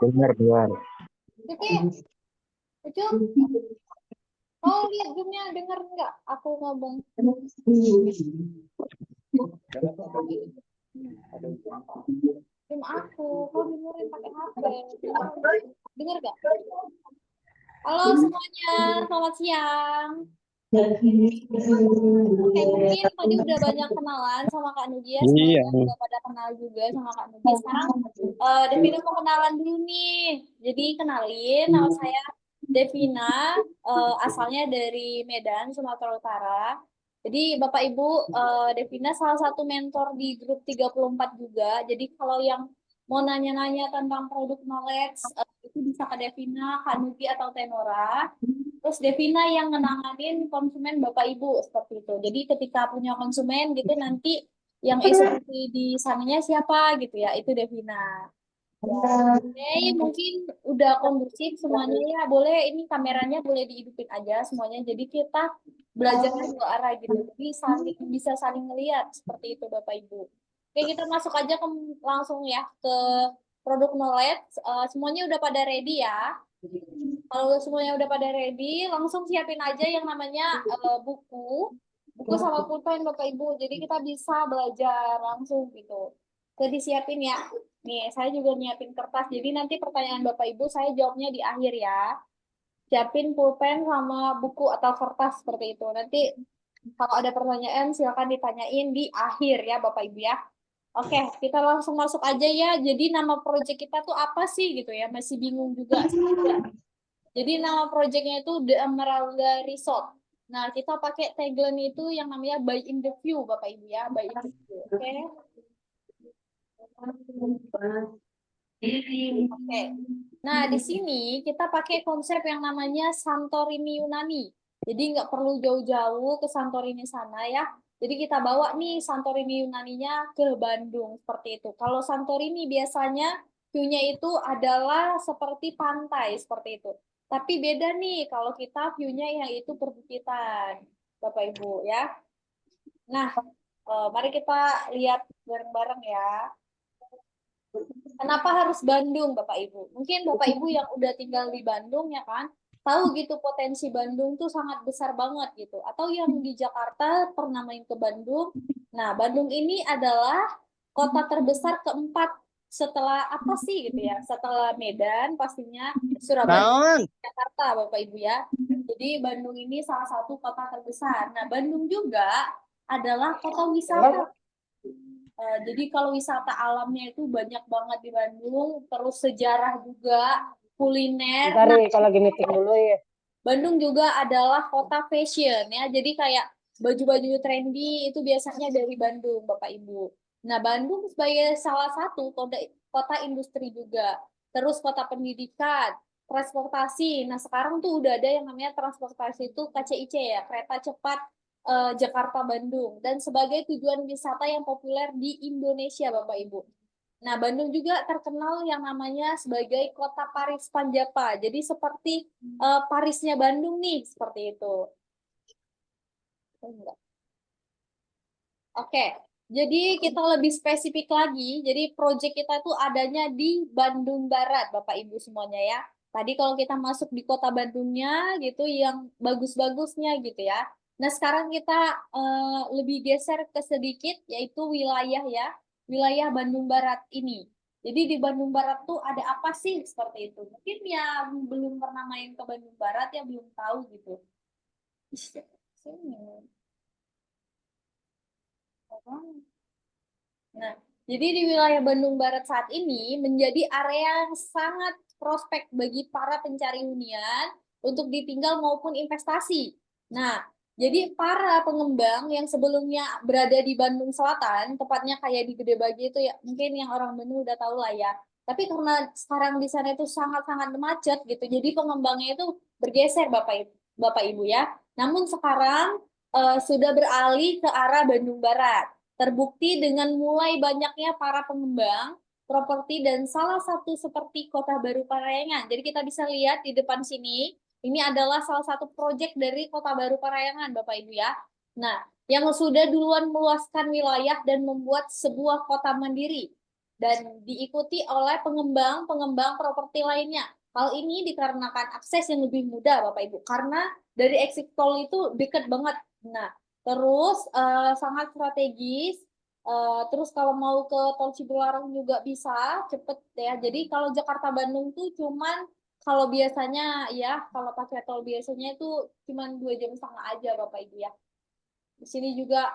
Dengar, dengar. Cuci, Ucup, oh lihat zoomnya, denger nggak aku ngomong? Zoom aku, kau dengerin pakai HP. Denger nggak? Halo semuanya, selamat siang. Oke, mungkin tadi udah banyak kenalan sama Kak Nugi ya. Iya. Semoga udah pada kenal juga sama Kak Nugi. Sekarang Devina mau kenalan dulu nih. Jadi kenalin, nama saya Devina, asalnya dari Medan, Sumatera Utara. Jadi Bapak Ibu, Devina salah satu mentor di grup 34 juga. Jadi kalau yang mau nanya-nanya tentang produk knowledge, itu bisa ke Devina, Kak Nugi, atau Tenora. Terus Devina yang ngenanganin konsumen Bapak Ibu seperti itu. Jadi ketika punya konsumen gitu nanti yang eksekusi di sananya siapa gitu ya, itu Devina. Ya, oke, mungkin udah kondusif semuanya ya. Boleh ini kameranya boleh dihidupin aja semuanya. Jadi kita belajarnya dua arah gitu. Jadi saling bisa saling melihat seperti itu Bapak Ibu. Oke, kita masuk aja langsung ya ke produk knowledge. Semuanya udah pada ready ya. Kalau semuanya udah pada ready, langsung siapin aja yang namanya buku sama pulpen Bapak Ibu. Jadi kita bisa belajar langsung gitu. Jadi siapin ya. Nih, saya juga nyiapin kertas. Jadi nanti pertanyaan Bapak Ibu saya jawabnya di akhir ya. Siapin pulpen sama buku atau kertas seperti itu. Nanti kalau ada pertanyaan silakan ditanyain di akhir ya Bapak Ibu ya. Oke, kita langsung masuk aja ya. Jadi nama project kita tuh apa sih gitu ya? Masih bingung juga. Jadi nama projectnya itu The Emeralda Resort. Nah, kita pakai tagline itu yang namanya By in the View, Bapak Ibu ya. By in the View. Oke. Oke. Nah, di sini kita pakai konsep yang namanya Santorini Yunani. Jadi nggak perlu jauh-jauh ke Santorini sana ya. Jadi kita bawa nih Santorini Yunaninya ke Bandung seperti itu. Kalau Santorini biasanya view-nya itu adalah seperti pantai seperti itu. Tapi beda nih kalau kita view-nya yang itu perbukitan, Bapak Ibu ya. Nah, mari kita lihat bareng-bareng ya. Kenapa harus Bandung, Bapak Ibu? Mungkin Bapak Ibu yang udah tinggal di Bandung ya kan, tahu gitu potensi Bandung tuh sangat besar banget gitu. Atau yang di Jakarta pernah main ke Bandung. Nah, Bandung ini adalah kota terbesar keempat setelah apa sih gitu ya? Setelah Medan pastinya Surabaya, Naon? Jakarta, Bapak Ibu ya. Jadi Bandung ini salah satu kota terbesar. Nah, Bandung juga adalah kota wisata. Jadi kalau wisata alamnya itu banyak banget di Bandung, terus sejarah juga, kuliner. Bentar Nah, ya, kalau lagi meeting dulu ya. Bandung juga adalah kota fashion ya. Jadi kayak baju-baju trendy itu biasanya dari Bandung, Bapak Ibu. Nah, Bandung sebagai salah satu kota industri juga. Terus kota pendidikan, transportasi. Nah, sekarang tuh udah ada yang namanya transportasi itu KCIC ya, kereta cepat Jakarta Bandung dan sebagai tujuan wisata yang populer di Indonesia, Bapak Ibu. Nah, Bandung juga terkenal yang namanya sebagai kota Paris Panjapa. Jadi seperti Parisnya Bandung nih, seperti itu. Enggak. Oke, jadi kita lebih spesifik lagi. Jadi proyek kita tuh adanya di Bandung Barat, Bapak Ibu semuanya ya. Tadi kalau kita masuk di kota Bandungnya gitu, yang bagus-bagusnya gitu ya. Nah sekarang kita lebih geser ke sedikit, yaitu wilayah ya, wilayah Bandung Barat ini. Jadi di Bandung Barat tuh ada apa sih seperti itu? Mungkin yang belum pernah main ke Bandung Barat ya belum tahu gitu. Ih, sini. Nah, jadi di wilayah Bandung Barat saat ini menjadi area yang sangat prospek bagi para pencari hunian untuk ditinggal maupun investasi. Nah, jadi para pengembang yang sebelumnya berada di Bandung Selatan, tepatnya kayak di Gede Bage itu ya, mungkin yang orang Bandung udah tahu lah ya. Tapi karena sekarang di sana itu sangat-sangat macet gitu, jadi pengembangnya itu bergeser Bapak Ibu ya. Namun sekarang sudah beralih ke arah Bandung Barat. Terbukti dengan mulai banyaknya para pengembang properti dan salah satu seperti Kota Baru Parahyangan. Jadi kita bisa lihat di depan sini, ini adalah salah satu proyek dari Kota Baru Parahyangan, Bapak Ibu ya. Nah, yang sudah duluan meluaskan wilayah dan membuat sebuah kota mandiri. dan diikuti oleh pengembang-pengembang properti lainnya. Hal ini dikarenakan akses yang lebih mudah, Bapak Ibu, karena dari exit tol itu dekat banget. Nah, terus sangat strategis. Terus kalau mau ke tol Cipularang juga bisa cepet ya. Jadi kalau Jakarta Bandung tuh cuman kalau biasanya ya kalau pakai tol biasanya itu cuman 2 jam setengah aja Bapak Ibu ya. Di sini juga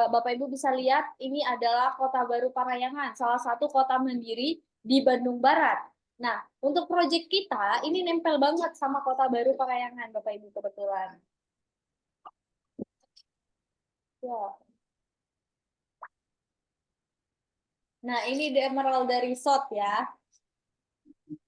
Bapak Ibu bisa lihat ini adalah Kota Baru Parahyangan, salah satu kota mandiri di Bandung Barat. Nah, untuk proyek kita ini nempel banget sama Kota Baru Parahyangan, Bapak Ibu kebetulan. Ya. Nah, ini The Emerald Resort ya.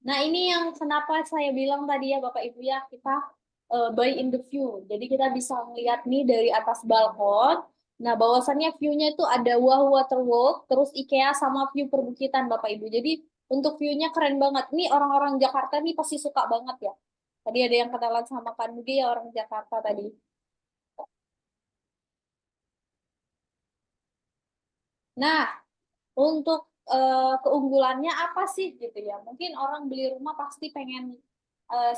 Nah, ini yang kenapa saya bilang tadi ya Bapak Ibu ya, kita buy in the view. Jadi kita bisa melihat nih dari atas balkon. Nah, bahwasannya view-nya itu ada Wahoo Waterwalk, terus IKEA sama view perbukitan Bapak Ibu. Jadi untuk view-nya keren banget. Nih orang-orang Jakarta nih pasti suka banget ya. Tadi ada yang kenalan sama Kak Nudi ya orang Jakarta tadi. Nah, untuk keunggulannya apa sih gitu ya? Mungkin orang beli rumah pasti pengen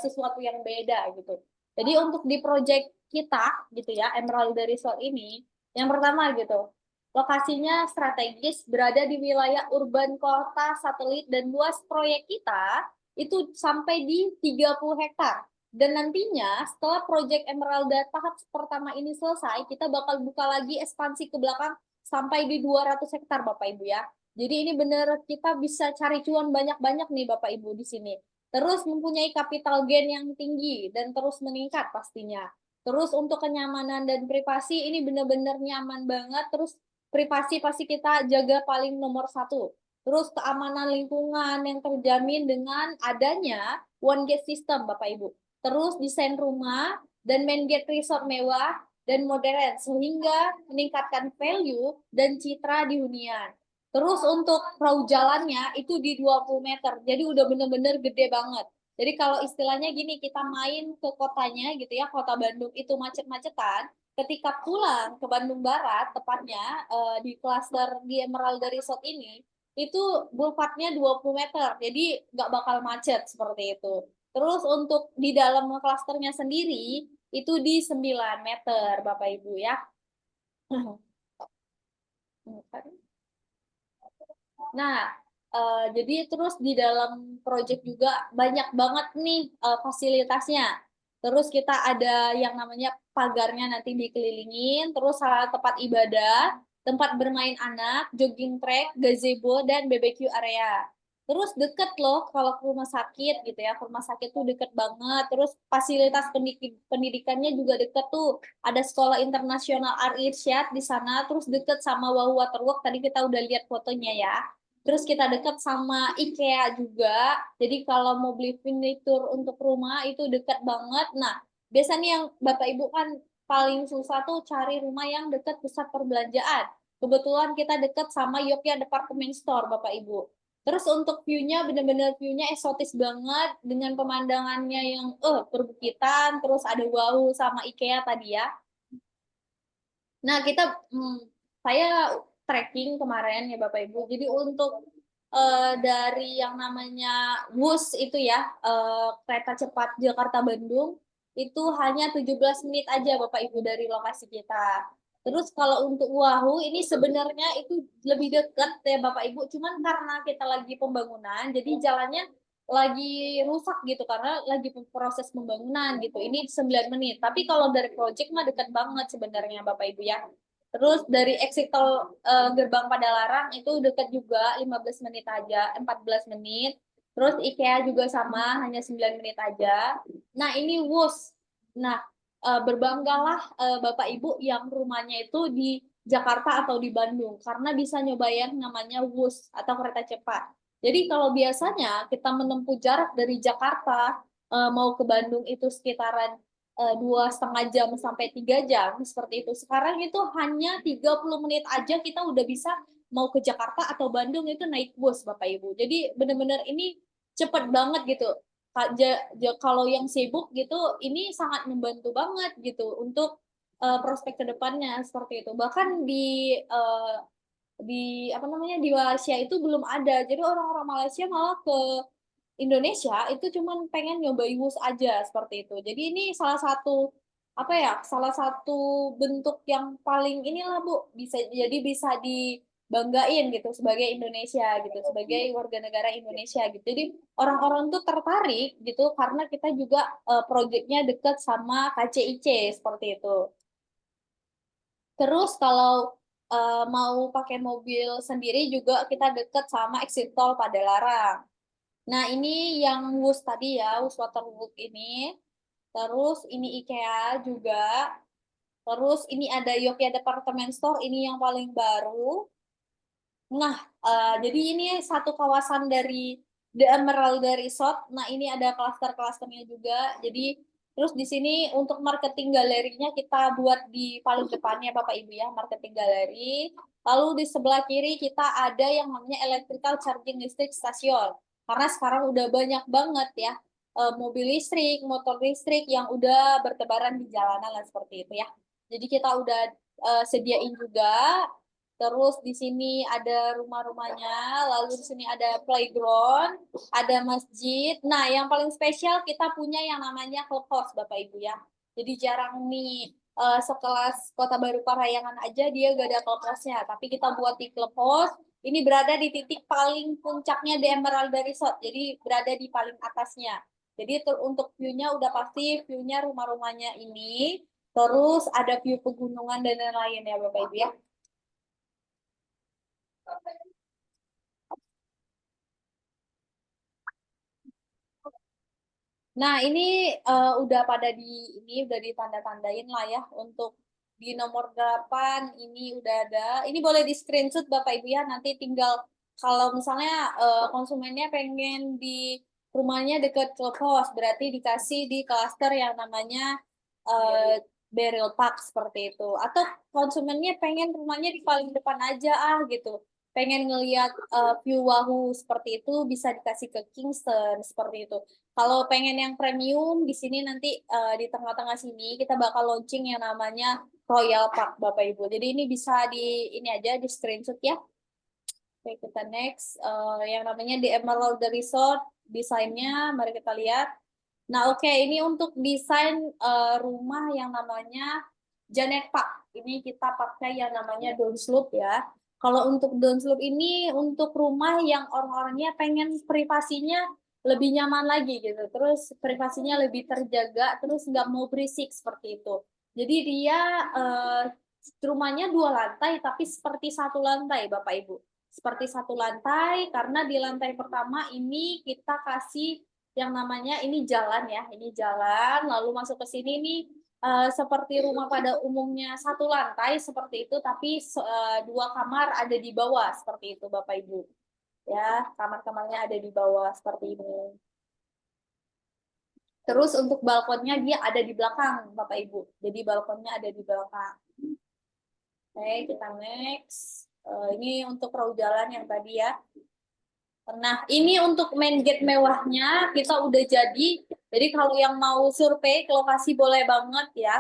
sesuatu yang beda gitu. Jadi untuk di project kita gitu ya, Emerald Resort ini, yang pertama gitu, lokasinya strategis berada di wilayah urban kota satelit dan luas proyek kita itu sampai di 30 hektar. Dan nantinya setelah proyek Emerald tahap pertama ini selesai, kita bakal buka lagi ekspansi ke belakang sampai di 200 hektar Bapak Ibu ya. Jadi ini benar kita bisa cari cuan banyak-banyak nih Bapak Ibu di sini. Terus mempunyai capital gain yang tinggi dan terus meningkat pastinya. Terus untuk kenyamanan dan privasi ini benar-benar nyaman banget. Terus privasi pasti kita jaga paling nomor satu. Terus keamanan lingkungan yang terjamin dengan adanya one gate system Bapak Ibu. Terus desain rumah dan main gate resort mewah dan modern sehingga meningkatkan value dan citra di hunian. Terus untuk perahu jalannya itu di 20 meter. Jadi udah bener-bener gede banget. Jadi kalau istilahnya gini, kita main ke kotanya gitu ya, kota Bandung itu macet-macetan. Ketika pulang ke Bandung Barat, tepatnya di klaster di Emerald Resort ini, itu boulevardnya 20 meter. Jadi nggak bakal macet seperti itu. Terus untuk di dalam klasternya sendiri, itu di 9 meter, Bapak Ibu ya. Nah, jadi terus di dalam project juga banyak banget nih fasilitasnya. Terus kita ada yang namanya pagarnya nanti dikelilingin, terus salah tempat ibadah, tempat bermain anak, jogging track, gazebo, dan BBQ area. Terus deket loh kalau ke rumah sakit gitu ya, ke rumah sakit tuh deket banget. Terus fasilitas pendidikannya juga deket tuh. Ada sekolah internasional Ar Irsyad di sana, terus deket sama Wahoo Waterwork, tadi kita udah lihat fotonya ya. Terus kita dekat sama IKEA juga. Jadi kalau mau beli furnitur untuk rumah itu dekat banget. Nah, biasanya yang Bapak Ibu kan paling susah tuh cari rumah yang dekat pusat perbelanjaan. Kebetulan kita dekat sama Yogyakarta Department Store, Bapak Ibu. Terus untuk view-nya bener-bener view-nya eksotis banget dengan pemandangannya yang perbukitan, terus ada Wahoo sama IKEA tadi ya. Nah, saya trekking kemarin ya Bapak Ibu. Jadi untuk dari yang namanya WUS itu ya, kereta cepat Jakarta Bandung itu hanya 17 menit aja Bapak Ibu dari lokasi kita. Terus kalau untuk Wahoo ini sebenarnya itu lebih dekat ya Bapak Ibu, cuman karena kita lagi pembangunan, jadi jalannya lagi rusak gitu karena lagi proses pembangunan gitu. Ini 9 menit. Tapi kalau dari project mah dekat banget sebenarnya Bapak Ibu ya. Terus dari exit tol Gerbang Padalarang itu dekat juga 15 menit aja, 14 menit. Terus IKEA juga sama, hanya 9 menit aja. Nah, ini WUS. Nah, berbanggalah Bapak Ibu yang rumahnya itu di Jakarta atau di Bandung karena bisa nyobain namanya WUS atau kereta cepat. Jadi kalau biasanya kita menempuh jarak dari Jakarta mau ke Bandung itu sekitaran 2,5 jam sampai 3 jam seperti itu. Sekarang itu hanya 30 menit aja kita udah bisa mau ke Jakarta atau Bandung itu naik bus Bapak Ibu. Jadi benar-benar ini cepet banget gitu. Kalau yang sibuk gitu ini sangat membantu banget gitu untuk prospek kedepannya seperti itu. Bahkan di apa namanya di Malaysia itu belum ada. Jadi orang-orang Malaysia malah ke Indonesia itu cuman pengen nyobain WUS aja seperti itu. Jadi ini salah satu apa ya? Salah satu bentuk yang paling inilah Bu, bisa dibanggain gitu sebagai Indonesia gitu, sebagai warga negara Indonesia gitu. Jadi orang-orang tuh tertarik gitu karena kita juga proyeknya deket sama KCIC seperti itu. Terus kalau mau pakai mobil sendiri juga kita deket sama exit tol Padalarang. Nah, ini yang WUS tadi ya, WUS Waterwood ini. Terus ini IKEA juga. Terus ini ada Yogyakarta Department Store, ini yang paling baru. Nah, jadi ini satu kawasan dari The Emerald Resort. Nah, ini ada klaster-klasternya juga. Jadi, terus di sini untuk marketing galerinya kita buat di paling depannya Bapak Ibu ya, marketing galeri. Lalu di sebelah kiri kita ada yang namanya electrical charging listrik station. Karena sekarang udah banyak banget ya mobil listrik, motor listrik yang udah bertebaran di jalanan lah seperti itu ya. Jadi kita udah sediain juga. Terus di sini ada rumah-rumahnya, lalu di sini ada playground, ada masjid. Nah, yang paling spesial kita punya yang namanya clubhouse, Bapak Ibu ya. Jadi jarang nih sekelas Kota Baru Parahyangan aja dia gak ada clubhouse-nya, tapi kita buat di clubhouse. Ini berada di titik paling puncaknya di Emerald Resort, jadi berada di paling atasnya. Jadi untuk view-nya udah pasti view-nya rumah-rumahnya ini, terus ada view pegunungan dan lain-lain ya Bapak Ibu ya. Nah, ini udah pada ini udah ditanda-tandain lah ya untuk di nomor 8 ini udah ada. Ini boleh di screenshot Bapak Ibu ya. Nanti tinggal kalau misalnya konsumennya pengen di rumahnya deket clubhouse, berarti dikasih di klaster yang namanya Beryl Park seperti itu. Atau konsumennya pengen rumahnya di paling depan aja gitu. Pengen ngelihat view Wahoo seperti itu bisa dikasih ke Kingston seperti itu. Kalau pengen yang premium di sini nanti di tengah-tengah sini kita bakal launching yang namanya Royal Park Bapak Ibu. Jadi ini bisa di ini aja di screenshot ya. Oke, kita next. Yang namanya di Emerald Resort desainnya mari kita lihat. Nah, oke, ini untuk desain rumah yang namanya Janet Park. Ini kita pakai yang namanya downslope ya. Kalau untuk downslope ini untuk rumah yang orang-orangnya pengen privasinya lebih nyaman lagi gitu. Terus privasinya lebih terjaga, terus nggak mau berisik seperti itu. Jadi dia rumahnya 2 lantai tapi seperti 1 lantai, Bapak Ibu. Seperti 1 lantai karena di lantai pertama ini kita kasih yang namanya ini jalan ya, ini jalan lalu masuk ke sini nih seperti rumah pada umumnya 1 lantai seperti itu, tapi 2 kamar ada di bawah seperti itu Bapak Ibu. Ya, kamar-kamarnya ada di bawah seperti ini. Terus untuk balkonnya dia ada di belakang Bapak Ibu. Jadi balkonnya ada di belakang. Oke, kita next. Ini untuk perahu jalan yang tadi ya. Nah, ini untuk main gate mewahnya kita udah jadi. Jadi kalau yang mau survei ke lokasi boleh banget ya.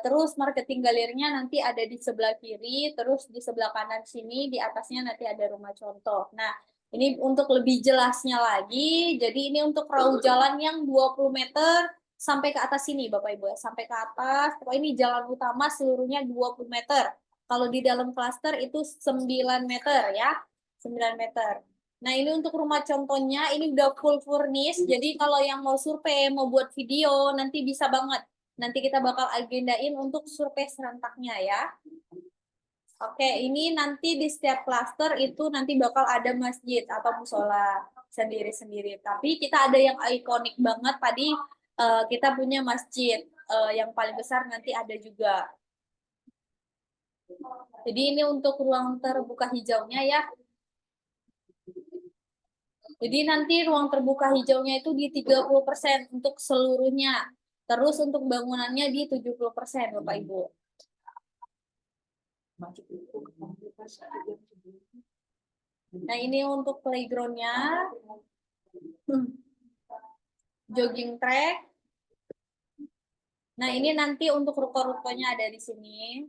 Terus marketing galerinya nanti ada di sebelah kiri, terus di sebelah kanan sini, di atasnya nanti ada rumah contoh. Nah, ini untuk lebih jelasnya lagi, jadi ini untuk perahu jalan yang 20 meter sampai ke atas sini Bapak Ibu ya, sampai ke atas. Pokoknya ini jalan utama seluruhnya 20 meter. Kalau di dalam klaster itu 9 meter ya, 9 meter. Nah, ini untuk rumah contohnya, ini udah full furnish, jadi kalau yang mau survei, mau buat video, nanti bisa banget. Nanti kita bakal agendain untuk survei serentaknya ya. Oke, ini nanti di setiap klaster itu nanti bakal ada masjid atau musola sendiri-sendiri. Tapi kita ada yang ikonik banget tadi kita punya masjid yang paling besar nanti ada juga. Jadi ini untuk ruang terbuka hijaunya ya. Jadi nanti ruang terbuka hijaunya itu di 30% untuk seluruhnya. Terus untuk bangunannya di 70% Bapak Ibu. Nah, ini untuk playgroundnya, jogging track. Nah, ini nanti untuk ruko-rukonya ada di sini.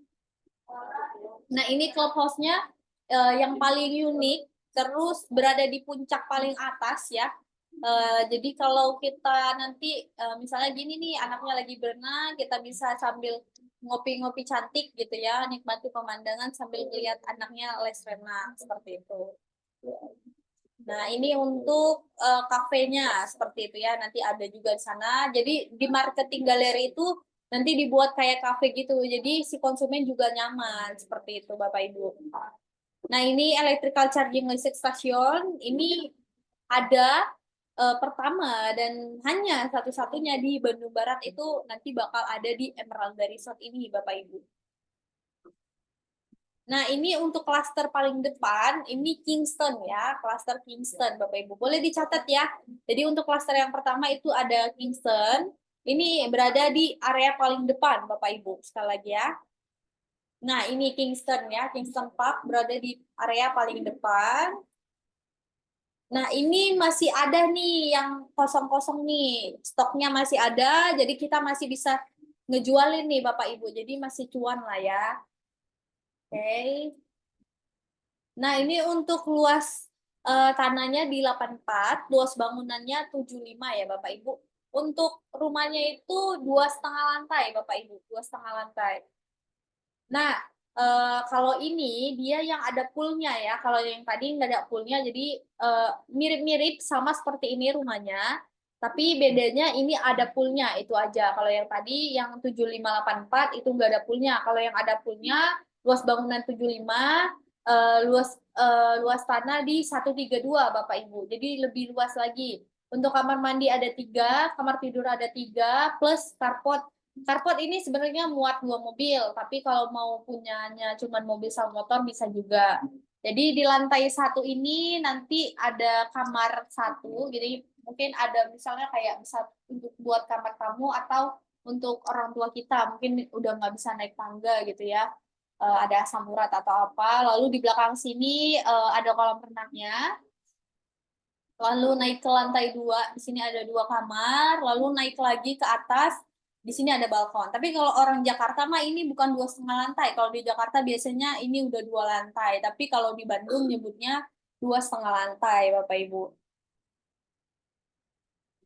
Nah, ini clubhouse-nya yang paling unik, terus berada di puncak paling atas ya. Jadi kalau kita nanti misalnya gini nih, anaknya lagi berenang, kita bisa sambil ngopi-ngopi cantik gitu ya, nikmati pemandangan sambil lihat anaknya les renang seperti itu. Nah, ini untuk kafenya seperti itu ya. Nanti ada juga di sana. Jadi di marketing galeri itu nanti dibuat kayak kafe gitu. Jadi si konsumen juga nyaman seperti itu, Bapak Ibu. Nah, ini electrical charging listrik station. Ini ada pertama dan hanya satu-satunya di Bandung Barat itu nanti bakal ada di Emerald Resort ini, Bapak Ibu. Nah, ini untuk klaster paling depan, ini Kingston ya, klaster Kingston, Bapak Ibu. Boleh dicatat ya. Jadi untuk klaster yang pertama itu ada Kingston. Ini berada di area paling depan, Bapak Ibu. Sekali lagi ya. Nah, ini Kingston ya, Kingston Park berada di area paling depan. Nah, ini masih ada nih yang kosong-kosong nih. Stoknya masih ada, jadi kita masih bisa ngejualin nih Bapak Ibu. Jadi masih cuan lah ya. Oke. Nah, ini untuk luas tanahnya di 84, luas bangunannya 75 ya Bapak Ibu. Untuk rumahnya itu 2,5 lantai Bapak Ibu, 2,5 lantai. Nah, kalau ini dia yang ada poolnya ya. Kalau yang tadi nggak ada poolnya, jadi mirip-mirip sama seperti ini rumahnya. Tapi bedanya ini ada poolnya itu aja. Kalau yang tadi yang 7584 itu nggak ada poolnya. Kalau yang ada poolnya luas bangunan 75, luas tanah di 132 Bapak Ibu. Jadi lebih luas lagi. Untuk kamar mandi ada 3, kamar tidur ada 3, plus carport. Carport ini sebenarnya muat 2 mobil, tapi kalau mau punyanya cuma mobil sama motor bisa juga. Jadi di lantai 1 ini nanti ada kamar 1, jadi mungkin ada misalnya kayak bisa untuk buat kamar tamu atau untuk orang tua kita mungkin udah nggak bisa naik tangga gitu ya. Ada asam urat atau apa. Lalu di belakang sini ada kolam renangnya. Lalu naik ke lantai 2, di sini ada 2 kamar. Lalu naik lagi ke atas, di sini ada balkon. Tapi kalau orang Jakarta mah ini bukan 2,5 lantai. Kalau di Jakarta biasanya ini udah 2 lantai. Tapi kalau di Bandung nyebutnya 2,5 lantai, Bapak Ibu.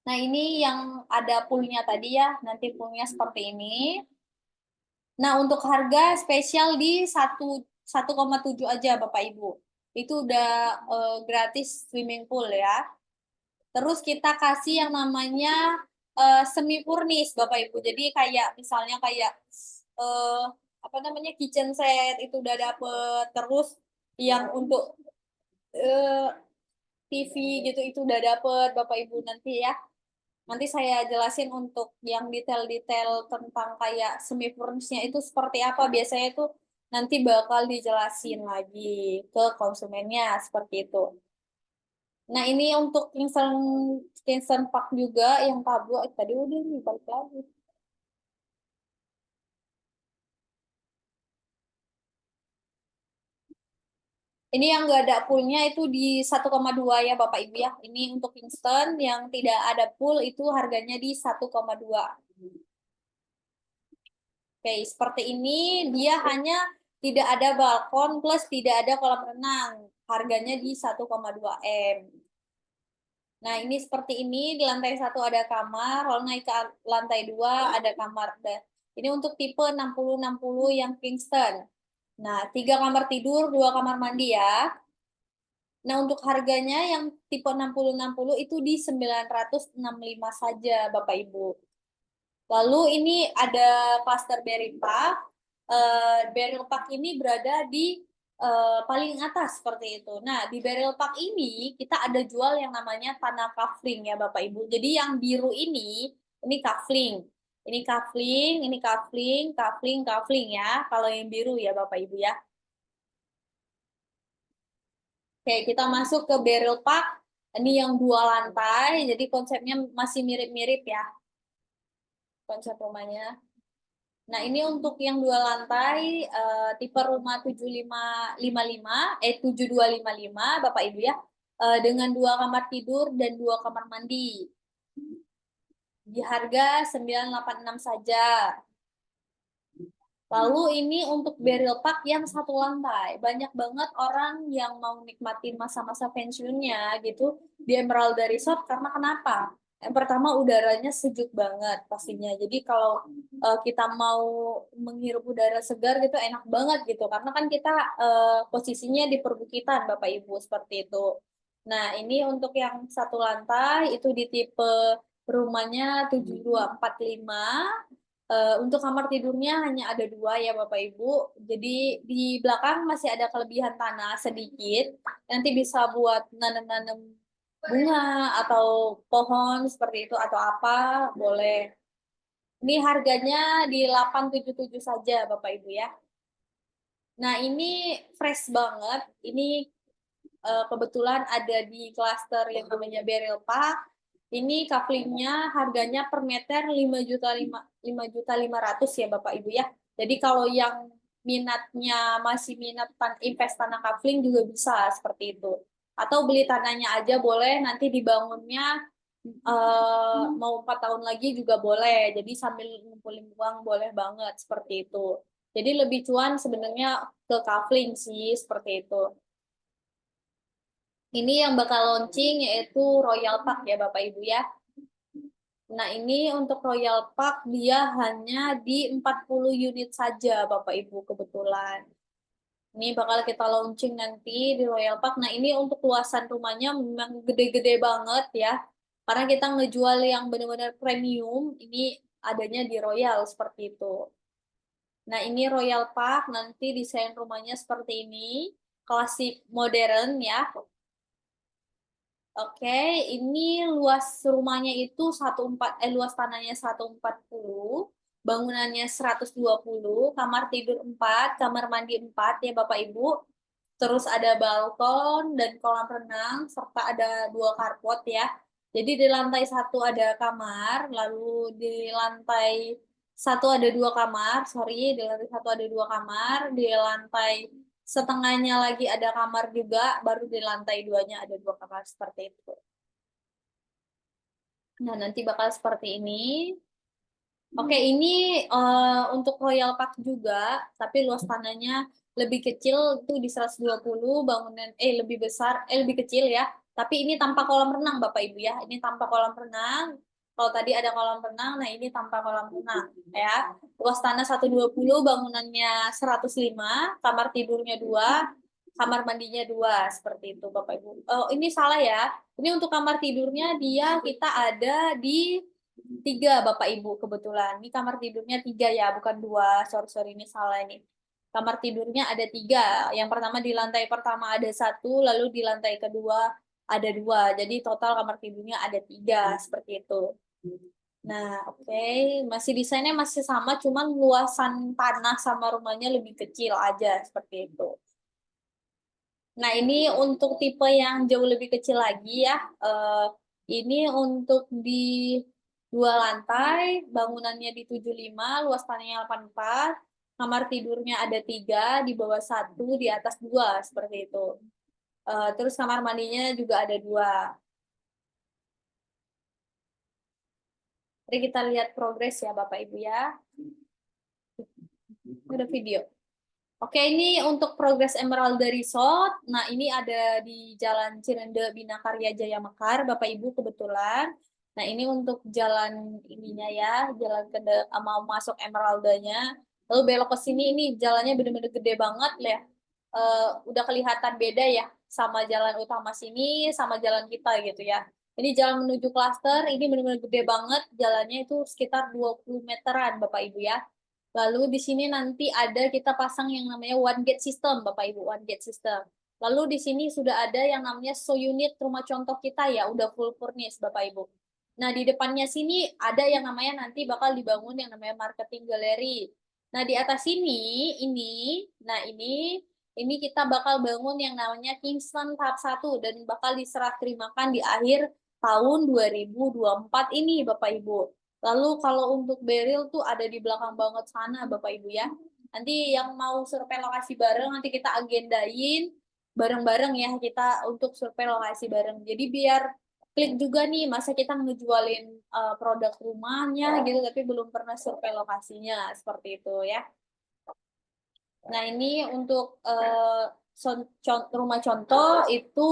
Nah, ini yang ada poolnya tadi ya. Nanti poolnya seperti ini. Nah, untuk harga spesial di 1,7 aja, Bapak Ibu. Itu udah gratis swimming pool ya. Terus kita kasih yang namanya semi furnish Bapak Ibu. Jadi kayak misalnya kayak eh, apa namanya kitchen set itu udah dapet. Terus yang untuk eh, TV gitu itu udah dapet Bapak Ibu nanti ya. Nanti saya jelasin untuk yang detail-detail tentang kayak semi furnishnya itu seperti apa. Biasanya itu nanti bakal dijelasin lagi ke konsumennya seperti itu. Nah, ini untuk Kingston Kingston Park juga yang Pablo tadi udah nih balik lagi. Ini yang nggak ada poolnya itu di 1,2 ya Bapak Ibu ya. Ini untuk Kingston yang tidak ada pool itu harganya di 1,2. Oke, seperti ini dia hanya tidak ada balkon plus tidak ada kolam renang. Harganya di 1,2 M. Nah, ini seperti ini di lantai 1 ada kamar, lalu naik ke lantai 2 ada kamar. Ini untuk tipe 60-60 yang Kingston. Nah, 3 kamar tidur, 2 kamar mandi ya. Nah, untuk harganya yang tipe 60-60 itu di 965 saja, Bapak Ibu. Lalu ini ada klaster Berry Park. Berry Park ini berada di paling atas seperti itu. Nah, di Berry Park ini kita ada jual yang namanya tanah kafling ya, Bapak Ibu. Jadi yang biru ini kafling. Ini kafling, ini kafling, kafling, kafling ya. Kalau yang biru ya, Bapak Ibu ya. Oke, kita masuk ke Beryl Park. Ini yang 2 lantai, jadi konsepnya masih mirip-mirip ya, konsep rumahnya. Nah, ini untuk yang 2 lantai, tipe rumah 7555, 7255, Bapak Ibu ya, dengan 2 kamar tidur dan 2 kamar mandi. Di harga 986 saja. Lalu ini untuk Beril Park yang satu lantai. Banyak banget orang yang mau nikmatin masa-masa pensiunnya gitu di Emerald Resort karena kenapa? Yang pertama udaranya sejuk banget pastinya. Jadi kalau kita mau menghirup udara segar gitu enak banget gitu. Karena kan kita posisinya di perbukitan Bapak Ibu seperti itu. Nah, ini untuk yang satu lantai itu di tipe rumahnya 7245. Untuk kamar tidurnya hanya ada dua ya Bapak Ibu. Jadi di belakang masih ada kelebihan tanah sedikit. Nanti bisa buat nanam-nanam bunga atau pohon seperti itu atau apa boleh. Ini harganya di 877 saja Bapak Ibu ya. Nah ini fresh banget. Ini kebetulan ada di klaster yang namanya Beril Park. Ini couplingnya harganya per meter 5.500.000 ya Bapak Ibu ya. Jadi kalau yang minatnya masih minat invest tanah coupling juga bisa seperti itu. Atau beli tanahnya aja boleh, nanti dibangunnya mau 4 tahun lagi juga boleh. Jadi sambil ngumpulin uang boleh banget seperti itu. Jadi lebih cuan sebenarnya ke coupling sih seperti itu. Ini yang bakal launching yaitu Royal Park ya Bapak Ibu ya. Nah ini untuk Royal Park dia hanya di 40 unit saja Bapak Ibu kebetulan. Ini bakal kita launching nanti di Royal Park. Nah ini untuk luasan rumahnya memang gede-gede banget ya. Karena kita ngejual yang benar-benar premium, ini adanya di Royal seperti itu. Nah ini Royal Park, nanti desain rumahnya seperti ini. Klasik modern ya. Oke, ini luas rumahnya itu luas tanahnya 140, bangunannya 120, kamar tidur 4, kamar mandi 4 ya Bapak Ibu. Terus ada balkon dan kolam renang serta ada 2 carport ya. Jadi di lantai 1 ada kamar, lalu di lantai 1 ada 2 kamar, sorry, di lantai 1 ada 2 kamar, di lantai setengahnya lagi ada kamar juga, baru di lantai 2-nya ada 2 kamar seperti itu. Nah, nanti bakal seperti ini. Oke, ini untuk Royal Park juga, tapi luas tanahnya lebih kecil itu di 120 bangunan lebih besar, lebih kecil ya. Tapi ini tanpa kolam renang Bapak Ibu ya. Ini tanpa kolam renang. Kalau tadi ada kolam renang, nah ini tanpa kolam renang ya. Luas tanah 120, bangunannya 105, kamar tidurnya 2, kamar mandinya 2 seperti itu Bapak Ibu. Oh, ini salah ya. Ini untuk kamar tidurnya dia kita ada di 3 Bapak Ibu kebetulan. Ini kamar tidurnya 3 ya, bukan 2. Sorry, sorry ini salah ini. Kamar tidurnya ada 3. Yang pertama di lantai pertama ada 1, lalu di lantai kedua ada 2. Jadi total kamar tidurnya ada 3 seperti itu. Nah, oke. Masih desainnya masih sama, cuman luasan tanah sama rumahnya lebih kecil aja seperti itu. Nah, ini untuk tipe yang jauh lebih kecil lagi ya. Ini untuk di 2 lantai, bangunannya di 75, luas tanahnya 84, kamar tidurnya ada 3, di bawah 1, di atas 2, seperti itu. Terus kamar mandinya juga ada 2. Mari kita lihat progres ya Bapak Ibu ya. Ada video. Oke, ini untuk progres Emerald Resort. Nah, ini ada di Jalan Cirende Binakarya Jaya Mekar, Bapak Ibu kebetulan. Nah, ini untuk jalan ininya ya, jalan ke mau masuk Emeraldanya. Lalu belok ke sini, ini jalannya benar-benar gede banget ya. Udah kelihatan beda ya sama jalan utama sini, sama jalan kita gitu ya. Ini jalan menuju klaster, ini benar-benar gede banget. Jalannya itu sekitar 20 meteran, Bapak Ibu ya. Lalu di sini nanti ada kita pasang yang namanya one gate system, Bapak Ibu, one gate system. Lalu di sini sudah ada yang namanya so unit rumah contoh kita ya, udah full furnish, Bapak Ibu. Nah, di depannya sini ada yang namanya nanti bakal dibangun yang namanya marketing gallery. Nah, di atas ini kita bakal bangun yang namanya Kingston tahap 1 dan bakal diserah terimakan di akhir tahun 2024 ini, Bapak Ibu. Lalu kalau untuk Beril tuh ada di belakang banget sana Bapak Ibu ya. Nanti yang mau survei lokasi bareng nanti kita agendain bareng-bareng ya kita untuk survei lokasi bareng. Jadi biar klik juga nih masa kita ngejualin produk rumahnya gitu tapi belum pernah survei lokasinya seperti itu ya. Nah, ini untuk rumah contoh itu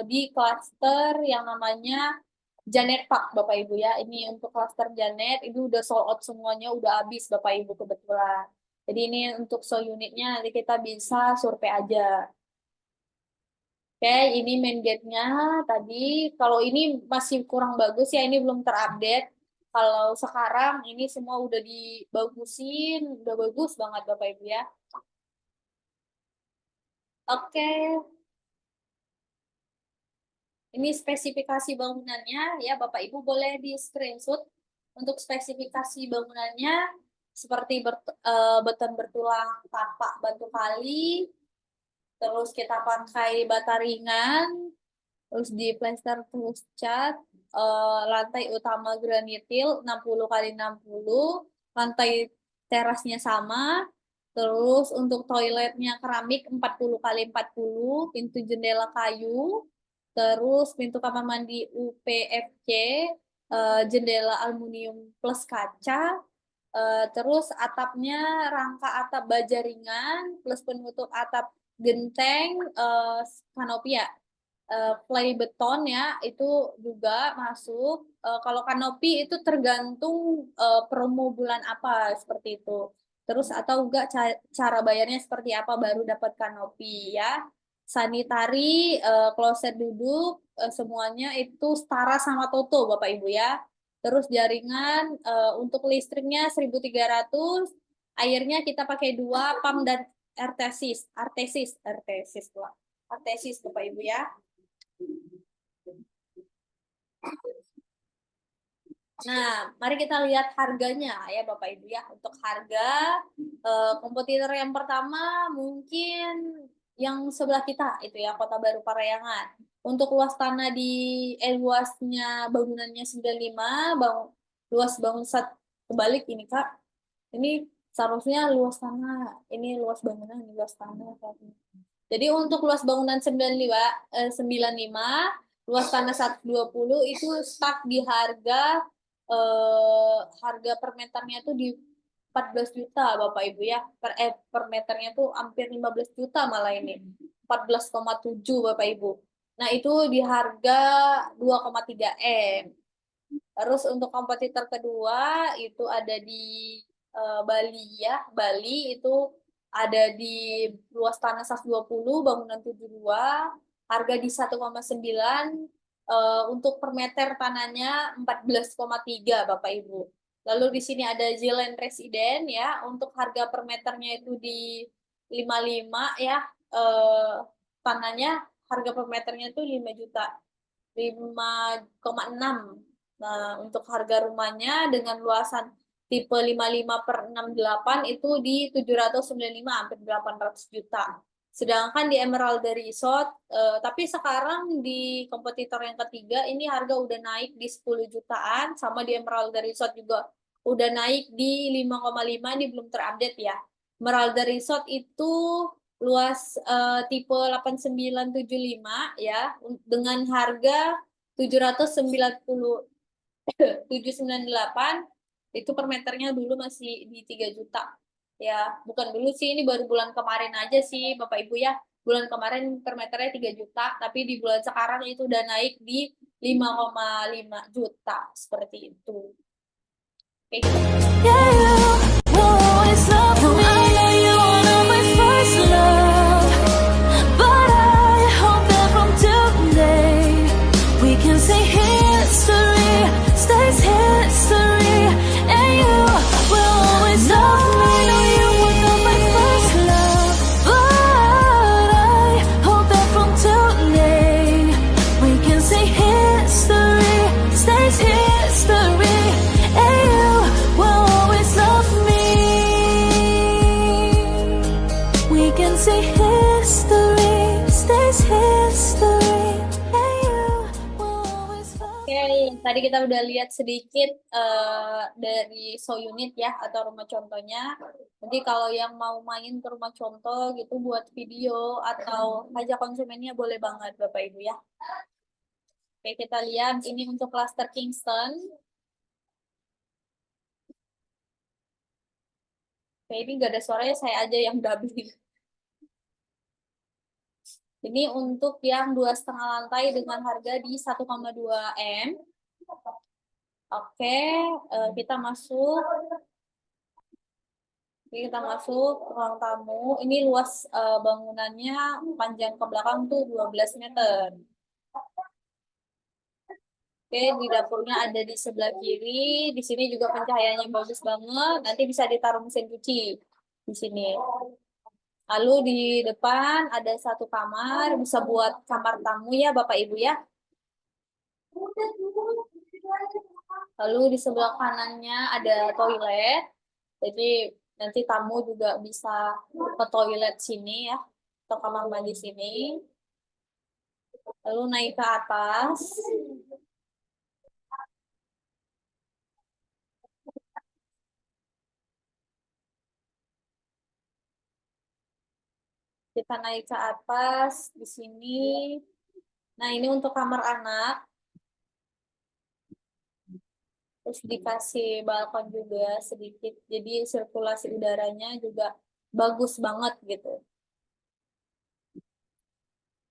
di klaster yang namanya Janet Park, Bapak Ibu ya. Ini untuk klaster Janet, itu udah sold out semuanya, udah habis Bapak Ibu kebetulan. Jadi ini untuk show unitnya, nanti kita bisa survei aja. Oke, ini main gate-nya tadi. Kalau ini masih kurang bagus ya, ini belum terupdate. Kalau sekarang ini semua udah dibagusin, udah bagus banget Bapak Ibu ya. Oke, ini spesifikasi bangunannya ya Bapak Ibu boleh di screenshot. Untuk spesifikasi bangunannya seperti beton bertulang tapak batu kali, terus kita pakai bata ringan, terus di plester terus cat, lantai utama granitil 60 kali 60, lantai terasnya sama, terus untuk toiletnya keramik 40 kali 40, pintu jendela kayu, terus pintu kamar mandi UPFC, jendela aluminium plus kaca, terus atapnya rangka atap baja ringan plus penutup atap genteng, kanopi ya, play beton ya itu juga masuk. Kalau kanopi itu tergantung promo bulan apa seperti itu. Terus atau enggak cara bayarnya seperti apa baru dapat kanopi ya. Sanitari, kloset duduk, semuanya itu setara sama Toto Bapak Ibu ya. Terus jaringan untuk listriknya 1.300, airnya kita pakai 2 pam dan artesis lah. Artesis Bapak Ibu ya. Nah, mari kita lihat harganya ya Bapak Ibu ya. Untuk harga kompetitor yang pertama mungkin yang sebelah kita itu ya Kota Baru Parayangan. Untuk luas tanah luasnya bangunannya 95, luas bangun kebalik ini Kak. Ini seharusnya luas tanah, ini luas bangunan, ini luas tanah. Jadi untuk luas bangunan 95, luas tanah 120 itu start di harga per meternya itu di 14 juta Bapak Ibu ya. Per meternya tuh hampir 15 juta malah ini. 14,7 Bapak Ibu. Nah, itu di harga 2,3 M. Terus untuk kompetitor kedua itu ada di Bali ya. Bali itu ada di luas tanah 120, bangunan 72, harga di 1,9, untuk per meter tanahnya 14,3 Bapak Ibu. Lalu di sini ada Zealand Resident ya, untuk harga per meternya itu di 55 ya, tanahnya harga per meternya itu 5 juta. 5,6. Nah, untuk harga rumahnya dengan luasan tipe 55 per 68 itu di 795, hampir 800 juta. Sedangkan di Emerald Resort, tapi sekarang di kompetitor yang ketiga ini harga udah naik di 10 jutaan, sama di Emerald Resort juga udah naik di 5,5, ini belum terupdate ya. Emerald Resort itu luas tipe 8975 ya dengan harga 798 itu per meternya dulu masih di 3 juta. Ya, bukan dulu sih, ini baru bulan kemarin aja sih Bapak Ibu ya. Bulan kemarin per meternya 3 juta, tapi di bulan sekarang itu udah naik di 5,5 juta seperti itu. Oke, tadi kita udah lihat sedikit dari show unit ya atau rumah contohnya. Jadi kalau yang mau main ke rumah contoh gitu buat video atau ngajak konsumennya boleh banget Bapak Ibu ya. Oke, kita lihat ini untuk cluster Kingston. Kayak ini nggak ada suaranya, saya aja yang dubbing. Ini untuk yang 2,5 lantai dengan harga di 1,2 M. Oke, kita masuk. Kita masuk ruang tamu. Ini luas bangunannya panjang ke belakang tuh 12 meter. Oke, di dapurnya ada di sebelah kiri. Di sini juga pencahayaannya bagus banget. Nanti bisa ditaruh mesin cuci di sini. Lalu di depan ada satu kamar, bisa buat kamar tamu ya Bapak Ibu ya. Lalu di sebelah kanannya ada toilet. Jadi nanti tamu juga bisa ke toilet sini ya, atau kamar mandi sini. Lalu naik ke atas. Kita naik ke atas di sini. Nah, ini untuk kamar anak. Terus dikasih balkon juga sedikit. Jadi sirkulasi udaranya juga bagus banget gitu.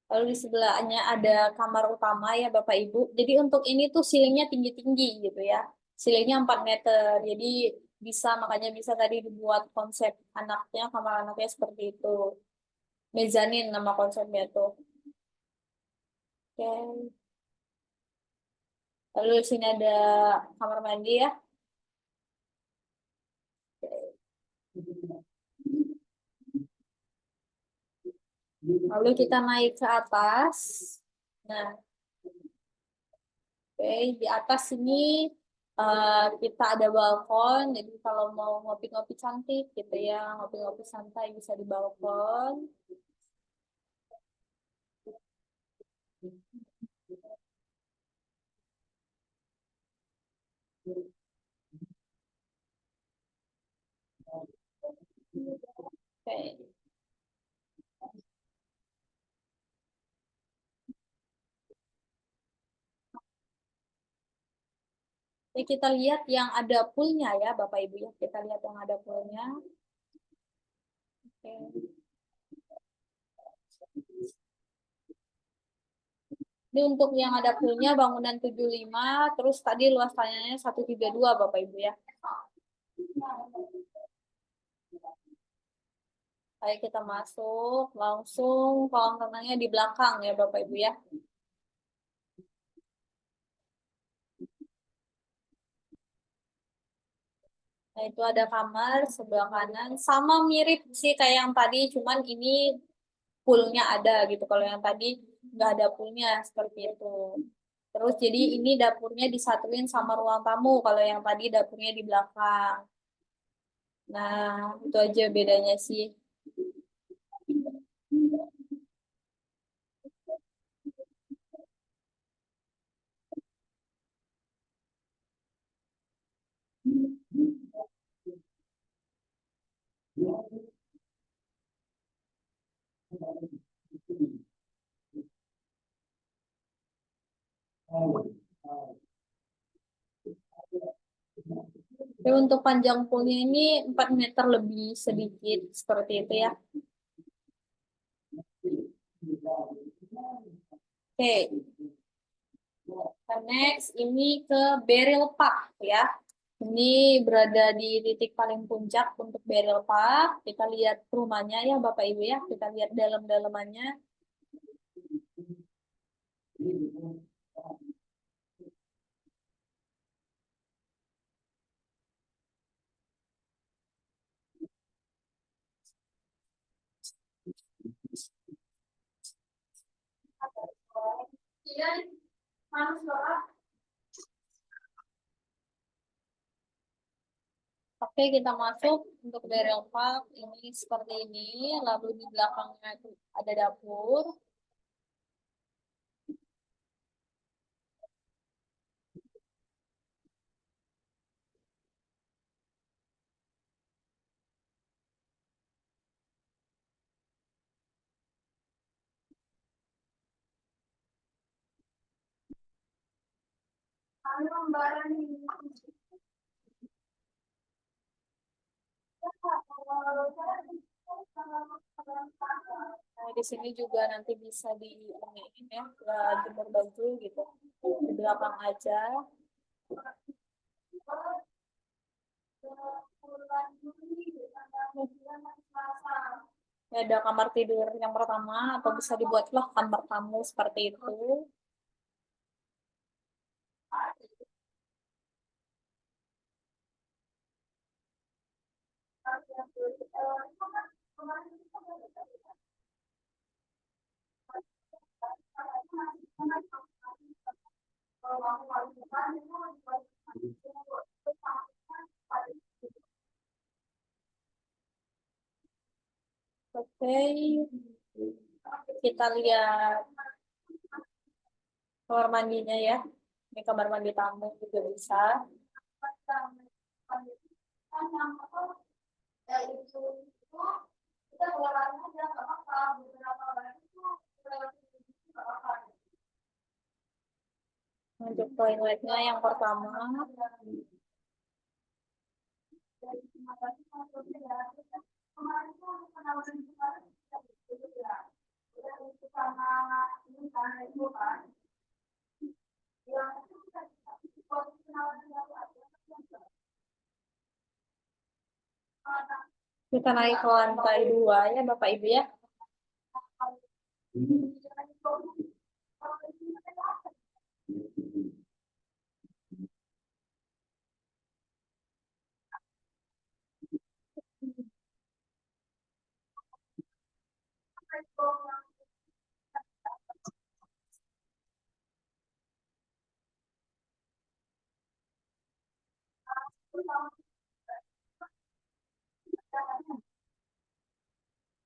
Lalu di sebelahnya ada kamar utama ya Bapak Ibu. Jadi untuk ini tuh ceilingnya tinggi-tinggi gitu ya. Ceilingnya 4 meter. Jadi bisa, makanya bisa tadi dibuat konsep anaknya, kamar anaknya seperti itu. Mezanin nama konsepnya tuh. Oke. Lalu di sini ada kamar mandi ya. Lalu kita naik ke atas. Nah, oke, di atas sini kita ada balkon. Jadi kalau mau ngopi-ngopi cantik gitu ya, ngopi-ngopi santai bisa di balkon. Oke. Jadi kita lihat yang ada poolnya ya, Bapak Ibu ya. Kita lihat yang ada poolnya. Oke. Ini untuk yang ada poolnya bangunan 75, terus tadi luas tanahnya 132 Bapak Ibu ya. Ayo kita masuk, langsung kolam renangnya di belakang ya Bapak Ibu ya. Nah itu ada kamar sebelah kanan, sama mirip sih kayak yang tadi, cuman ini poolnya ada gitu. Kalau yang tadi nggak ada poolnya seperti itu. Terus jadi ini dapurnya disatuin sama ruang tamu, kalau yang tadi dapurnya di belakang. Nah, itu aja bedanya sih. Tapi untuk panjang poolnya ini 4 meter lebih sedikit, seperti itu ya. Oke, next ini ke Beril Park ya. Ini berada di titik paling puncak untuk Beril Park. Kita lihat rumahnya ya Bapak Ibu ya. Kita lihat dalam-dalamannya. Iya, panas banget. Oke, kita masuk untuk Beril Park. Ini seperti ini. Lalu di belakangnya itu ada dapur. Nah, di sini juga nanti bisa di ini ya, jemur baju gitu. Di belakang aja. Ya, ada kamar tidur yang pertama atau bisa dibuatlah kamar tamu seperti itu. Oke, kita lihat kamar mandinya ya. Ini kamar mandi tamu juga bisa. Untuk toiletnya yang pertama, kita naik ke lantai 2 ya Bapak Ibu ya.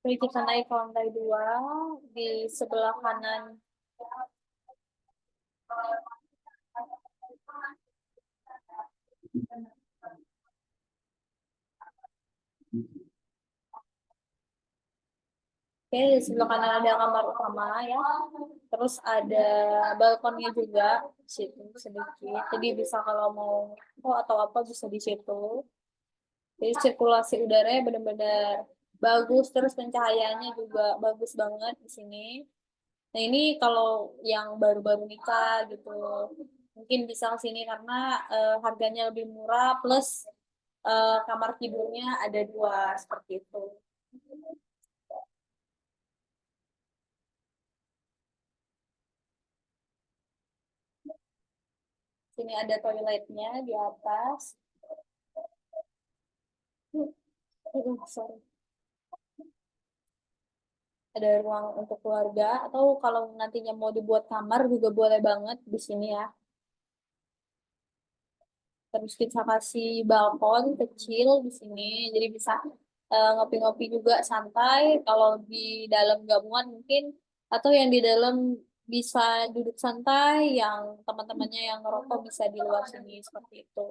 Jadi kita naik ke lantai 2 di sebelah kanan. Oke, di sebelah kanan ada kamar utama ya. Terus ada balkonnya juga di situ sedikit. Jadi bisa kalau mau atau apa bisa di situ. Jadi sirkulasi udaranya benar-benar bagus, terus pencahayaannya juga bagus banget di sini. Nah, ini kalau yang baru-baru nikah gitu, mungkin bisa ke sini karena harganya lebih murah plus kamar tidurnya ada 2 seperti itu. Sini ada toiletnya di atas. Sorry. Ada ruang untuk keluarga atau kalau nantinya mau dibuat kamar juga boleh banget di sini ya. Terus kita kasih balkon kecil di sini, jadi bisa ngopi-ngopi juga santai. Kalau di dalam gabungan mungkin, atau yang di dalam bisa duduk santai, yang teman-temannya yang ngerokok bisa di luar sini seperti itu.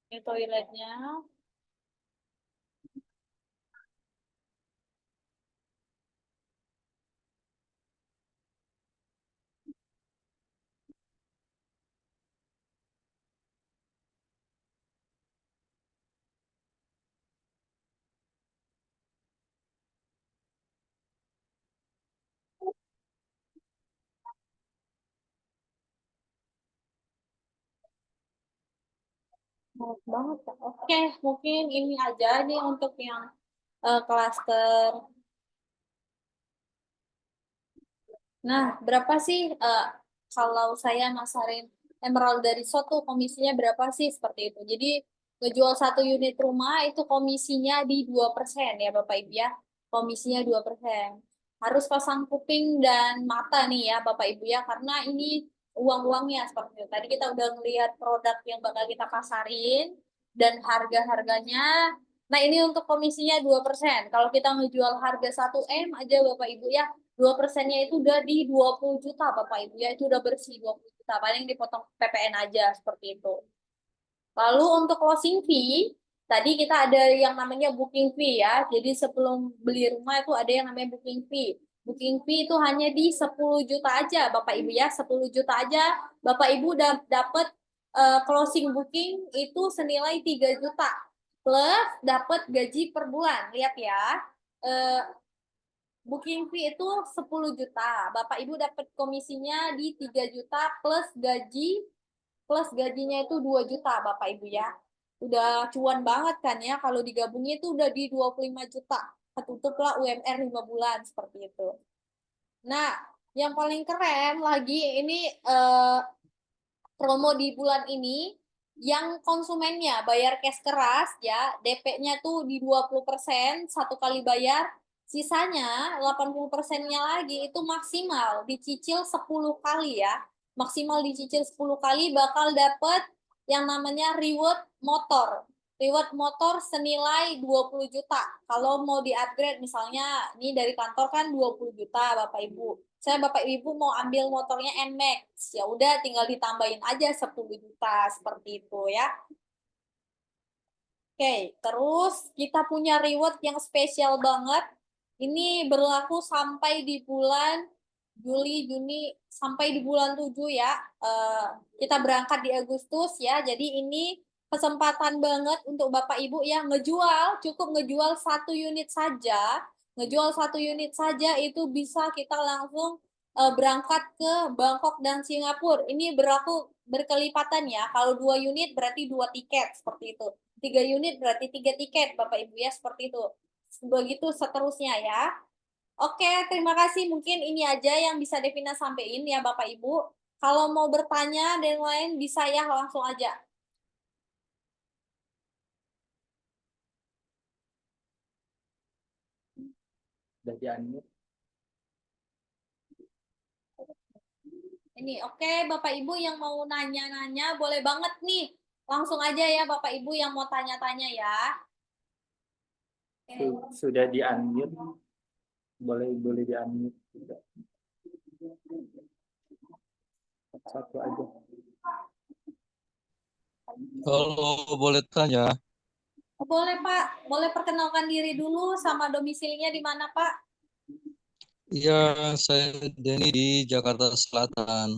Ini toiletnya. Bagus banget ya. Oke, mungkin ini aja nih untuk yang klaster. Nah, berapa sih kalau saya masarin Emerald dari suatu komisinya berapa sih seperti itu? Jadi ngejual 1 unit rumah itu komisinya di 2% ya Bapak Ibu ya. Komisinya 2%. Harus pasang kuping dan mata nih ya Bapak Ibu ya, karena ini uang-uangnya seperti itu. Tadi kita udah ngelihat produk yang bakal kita pasarin dan harga-harganya. Nah, ini untuk komisinya 2%. Kalau kita ngejual harga 1M aja Bapak Ibu ya, 2%-nya itu udah di 20 juta Bapak Ibu ya, itu udah bersih 20 juta. Paling dipotong PPN aja seperti itu. Lalu untuk closing fee, tadi kita ada yang namanya booking fee ya. Jadi sebelum beli rumah itu ada yang namanya booking fee. Booking fee itu hanya di 10 juta aja Bapak Ibu ya, 10 juta aja Bapak Ibu udah dapat closing booking itu senilai 3 juta plus dapat gaji per bulan. Lihat ya. eh, Booking fee itu 10 juta. Bapak Ibu dapat komisinya di 3 juta plus gajinya itu 2 juta Bapak Ibu ya. Udah cuan banget kan ya, kalau digabungnya itu udah di 25 juta. Ketutuplah UMR 5 bulan seperti itu. Nah, yang paling keren lagi ini promo di bulan ini yang konsumennya bayar cash keras ya, DP-nya tuh di 20% satu kali bayar, sisanya 80%-nya lagi itu maksimal dicicil 10 kali ya. Maksimal dicicil 10 kali bakal dapat yang namanya reward motor. Reward motor senilai 20 juta. Kalau mau di-upgrade misalnya ini dari kantor kan 20 juta Bapak Ibu. Saya Bapak Ibu mau ambil motornya NMAX, ya udah tinggal ditambahin aja 10 juta seperti itu ya. Oke, terus kita punya reward yang spesial banget. Ini berlaku sampai di bulan Juli, Juni, sampai di bulan 7 ya. Kita berangkat di Agustus ya. Jadi ini kesempatan banget untuk Bapak Ibu yang ngejual, cukup ngejual 1 unit saja. Ngejual 1 unit saja itu bisa kita langsung berangkat ke Bangkok dan Singapura. Ini berlaku berkelipatan ya. Kalau 2 unit berarti 2 tiket seperti itu. 3 unit berarti 3 tiket Bapak Ibu ya seperti itu. Begitu seterusnya ya. Oke, terima kasih. Mungkin ini aja yang bisa Devina sampaikan ya Bapak Ibu. Kalau mau bertanya dan lain bisa ya langsung aja. Udah di-unmute. Ini oke Bapak Ibu yang mau nanya-nanya boleh banget nih. Langsung aja ya Bapak Ibu yang mau tanya-tanya ya. Sudah di-unmute. Boleh di-unmute juga. Satu aja. Kalau boleh tanya, Boleh Pak, boleh perkenalkan diri dulu sama domisilinya di mana Pak? ya saya Denny di Jakarta Selatan.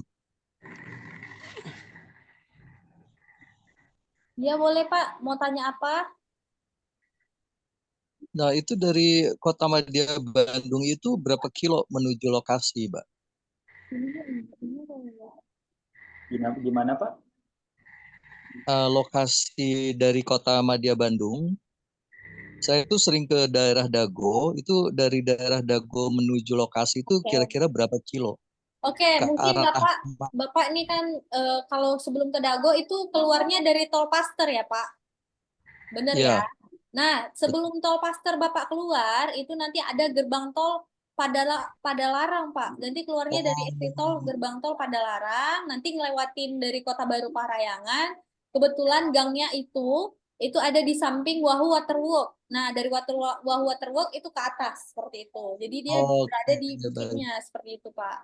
Ya boleh Pak, mau tanya apa? Nah itu dari Kota Madya Bandung itu berapa kilo menuju lokasi, Mbak? Gimana Pak? Lokasi dari Kota Madya Bandung, saya itu sering ke daerah Dago, itu dari daerah Dago menuju lokasi itu kira-kira berapa kilo? Oke, Ke mungkin arah Bapak ini kan kalau sebelum ke Dago itu keluarnya dari Tol Paster ya, Pak? Bener ya? ya, Nah, sebelum Tol Paster Bapak keluar, itu nanti ada gerbang tol Padalarang, Pak. Nanti keluarnya dari exit tol gerbang tol Padalarang, nanti ngelewatin dari Kota Baru Parahyangan. Kebetulan gangnya itu ada di samping Wahoo Waterworks. Nah, dari Wahoo Waterworks itu ke atas seperti itu. Jadi dia berada di baik. bukitnya seperti itu, Pak.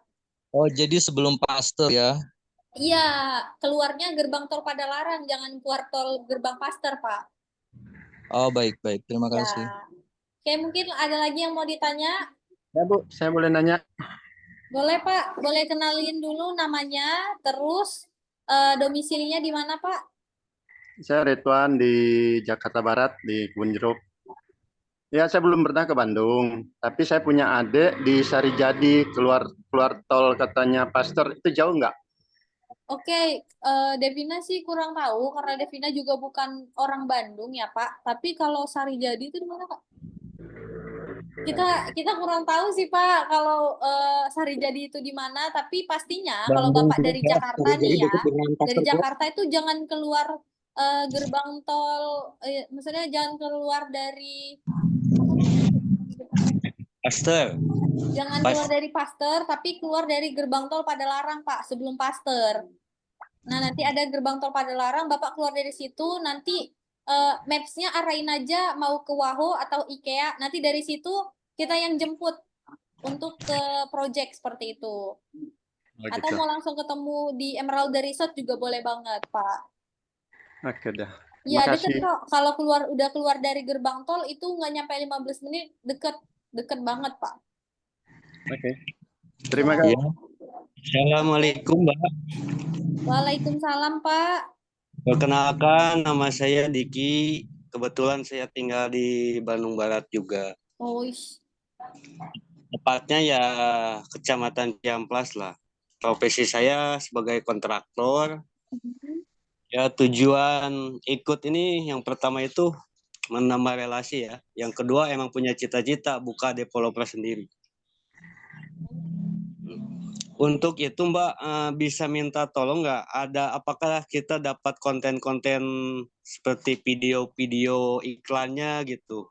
Oh jadi sebelum Pasteur ya? Iya, keluarnya gerbang tol Padalarang, jangan keluar tol gerbang Paster, Pak. Oh baik baik, terima Ya. kasih. Oke, mungkin ada lagi yang mau ditanya? Ya Bu, saya boleh nanya. Boleh, Pak. Boleh kenalin dulu namanya, terus domisilinya di mana, Pak? Saya Ridwan di Jakarta Barat di Kebun Jeruk. Ya, saya belum pernah ke Bandung, tapi saya punya adik di Sarijadi, keluar keluar tol katanya Pasteur, itu jauh nggak? Oke, Devina sih kurang tahu karena Devina juga bukan orang Bandung ya, Pak. Tapi kalau Sarijadi itu di mana, Pak? Kita kurang tahu sih, Pak, kalau Sarijadi itu di mana, tapi pastinya kalau Bandung Bapak dari Jakarta jadi nih ya, dekat dengan dari Pasteur. Jakarta itu jangan keluar gerbang tol, maksudnya jangan keluar dari apa namanya? Paster. Jangan Pas. keluar dari Paster, tapi keluar dari gerbang tol Padalarang, Pak, sebelum Paster. Nah, nanti ada gerbang tol Padalarang, Bapak keluar dari situ, nanti maps-nya arahin aja mau ke Waho atau IKEA. Nanti dari situ kita yang jemput untuk ke project seperti itu. Oh, Atau gitu. mau langsung ketemu di Emerald Resort juga boleh banget, Pak. Oke dah. Iya, Terima deket kasih. kok. Kalau udah keluar dari gerbang tol itu nggak nyampe 15 menit, deket banget, Pak. Oke. Terima Ya. kasih. Ya. Assalamualaikum, Mbak. Waalaikumsalam, Pak. Perkenalkan, nama saya Diki. Kebetulan saya tinggal di Bandung Barat juga. Oh, ish. Tepatnya ya Kecamatan Ciamplas lah. Profesi saya sebagai kontraktor. Ya tujuan ikut ini yang pertama itu menambah relasi ya. Yang kedua emang punya cita-cita buka developer sendiri. Untuk itu Mbak bisa minta tolong nggak apakah kita dapat konten-konten seperti video-video iklannya gitu.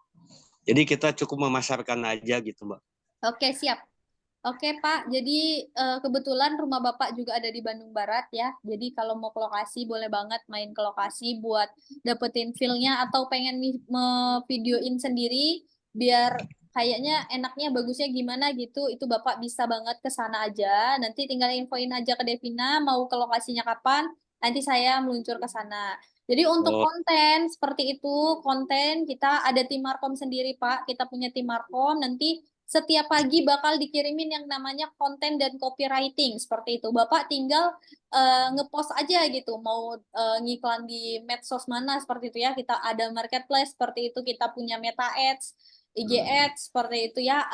Jadi kita cukup memasarkan aja gitu Mbak. Oke, siap. Oke, Pak. Jadi kebetulan rumah Bapak juga ada di Bandung Barat ya. Jadi kalau mau ke lokasi boleh banget main ke lokasi buat dapetin feel-nya atau pengen videoin sendiri biar kayaknya enaknya bagusnya gimana gitu. Itu Bapak bisa banget ke sana aja. Nanti tinggal infoin aja ke Devina mau ke lokasinya kapan. Nanti saya meluncur ke sana. Jadi untuk konten seperti itu, konten kita ada tim Markom sendiri, Pak. Kita punya tim Markom nanti setiap pagi bakal dikirimin yang namanya konten dan copywriting seperti itu. Bapak tinggal ngepost aja gitu, mau ngiklan di medsos mana seperti itu ya. Kita ada marketplace seperti itu, kita punya Meta Ads, IG Ads seperti itu ya.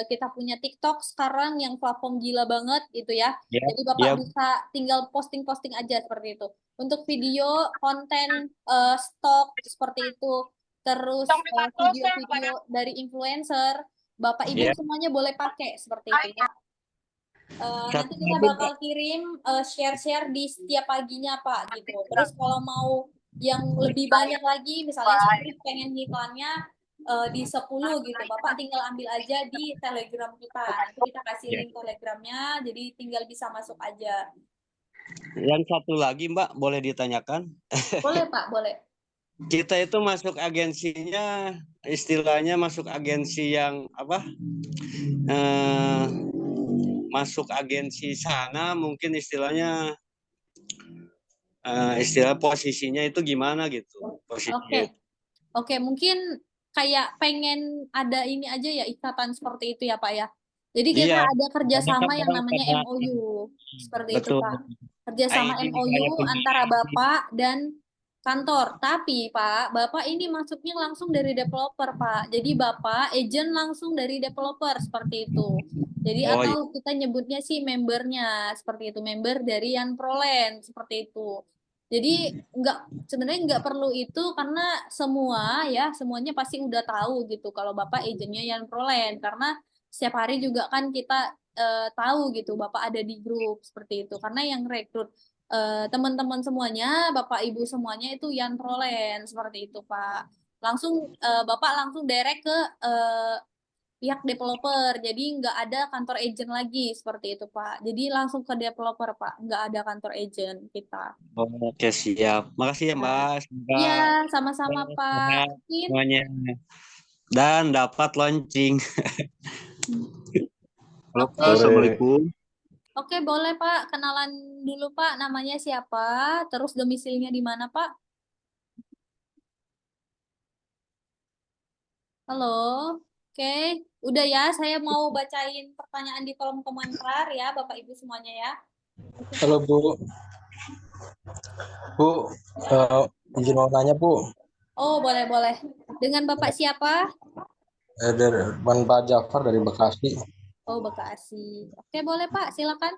Kita punya TikTok sekarang yang platform gila banget gitu ya. Jadi Bapak bisa tinggal posting-posting aja seperti itu. Untuk video, konten, stok seperti itu. Terus video-video dari influencer. Bapak Ibu semuanya boleh pakai seperti itu ya. Nanti kita bakal kirim share-share di setiap paginya Pak gitu. Terus kalau mau yang lebih banyak lagi, misalnya seperti pengen iklannya di 10 gitu, Bapak tinggal ambil aja di Telegram kita. Nanti kita kasih link Telegramnya, jadi tinggal bisa masuk aja. Yang satu lagi Mbak, boleh ditanyakan? Boleh Pak, boleh. Kita itu masuk agensinya, istilahnya masuk agensi yang apa? Masuk agensi sana mungkin istilahnya istilah posisinya itu gimana gitu posisinya. Oke, mungkin kayak pengen ada ini aja ya ikatan seperti itu ya Pak ya. Jadi kita ada kerjasama yang namanya MOU seperti itu Pak. Kerjasama MOU antara Bapak dan kantor. Tapi Pak, Bapak ini masuknya langsung dari developer Pak. Jadi Bapak agent langsung dari developer seperti itu. Jadi atau kita nyebutnya sih membernya seperti itu, member dari Yan Proland seperti itu. Jadi sebenarnya nggak perlu itu karena semuanya pasti udah tahu gitu kalau Bapak agentnya Yan Proland karena setiap hari juga kan kita tahu gitu Bapak ada di grup seperti itu karena yang rekrut teman-teman semuanya, Bapak Ibu semuanya itu Yan Proland seperti itu Pak. Bapak langsung direct ke pihak developer, jadi nggak ada kantor agent lagi seperti itu Pak. Jadi langsung ke developer Pak, nggak ada kantor agent kita. Oke siap, makasih ya Mbak. Iya, sama-sama Pak. Semuanya dan dapat launching. Assalamualaikum. Oke, boleh Pak. Kenalan dulu Pak. Namanya siapa? Terus domisilinya di mana Pak? Halo. Oke. Udah ya, saya mau bacain pertanyaan di kolom komentar ya, Bapak Ibu semuanya ya. Halo Bu. Bu, izin mau nanya Bu. Oh, boleh. Dengan Bapak siapa? Dari Pak Jafar dari Bekasi. Oh, Bekasi. Oke, boleh Pak, silakan.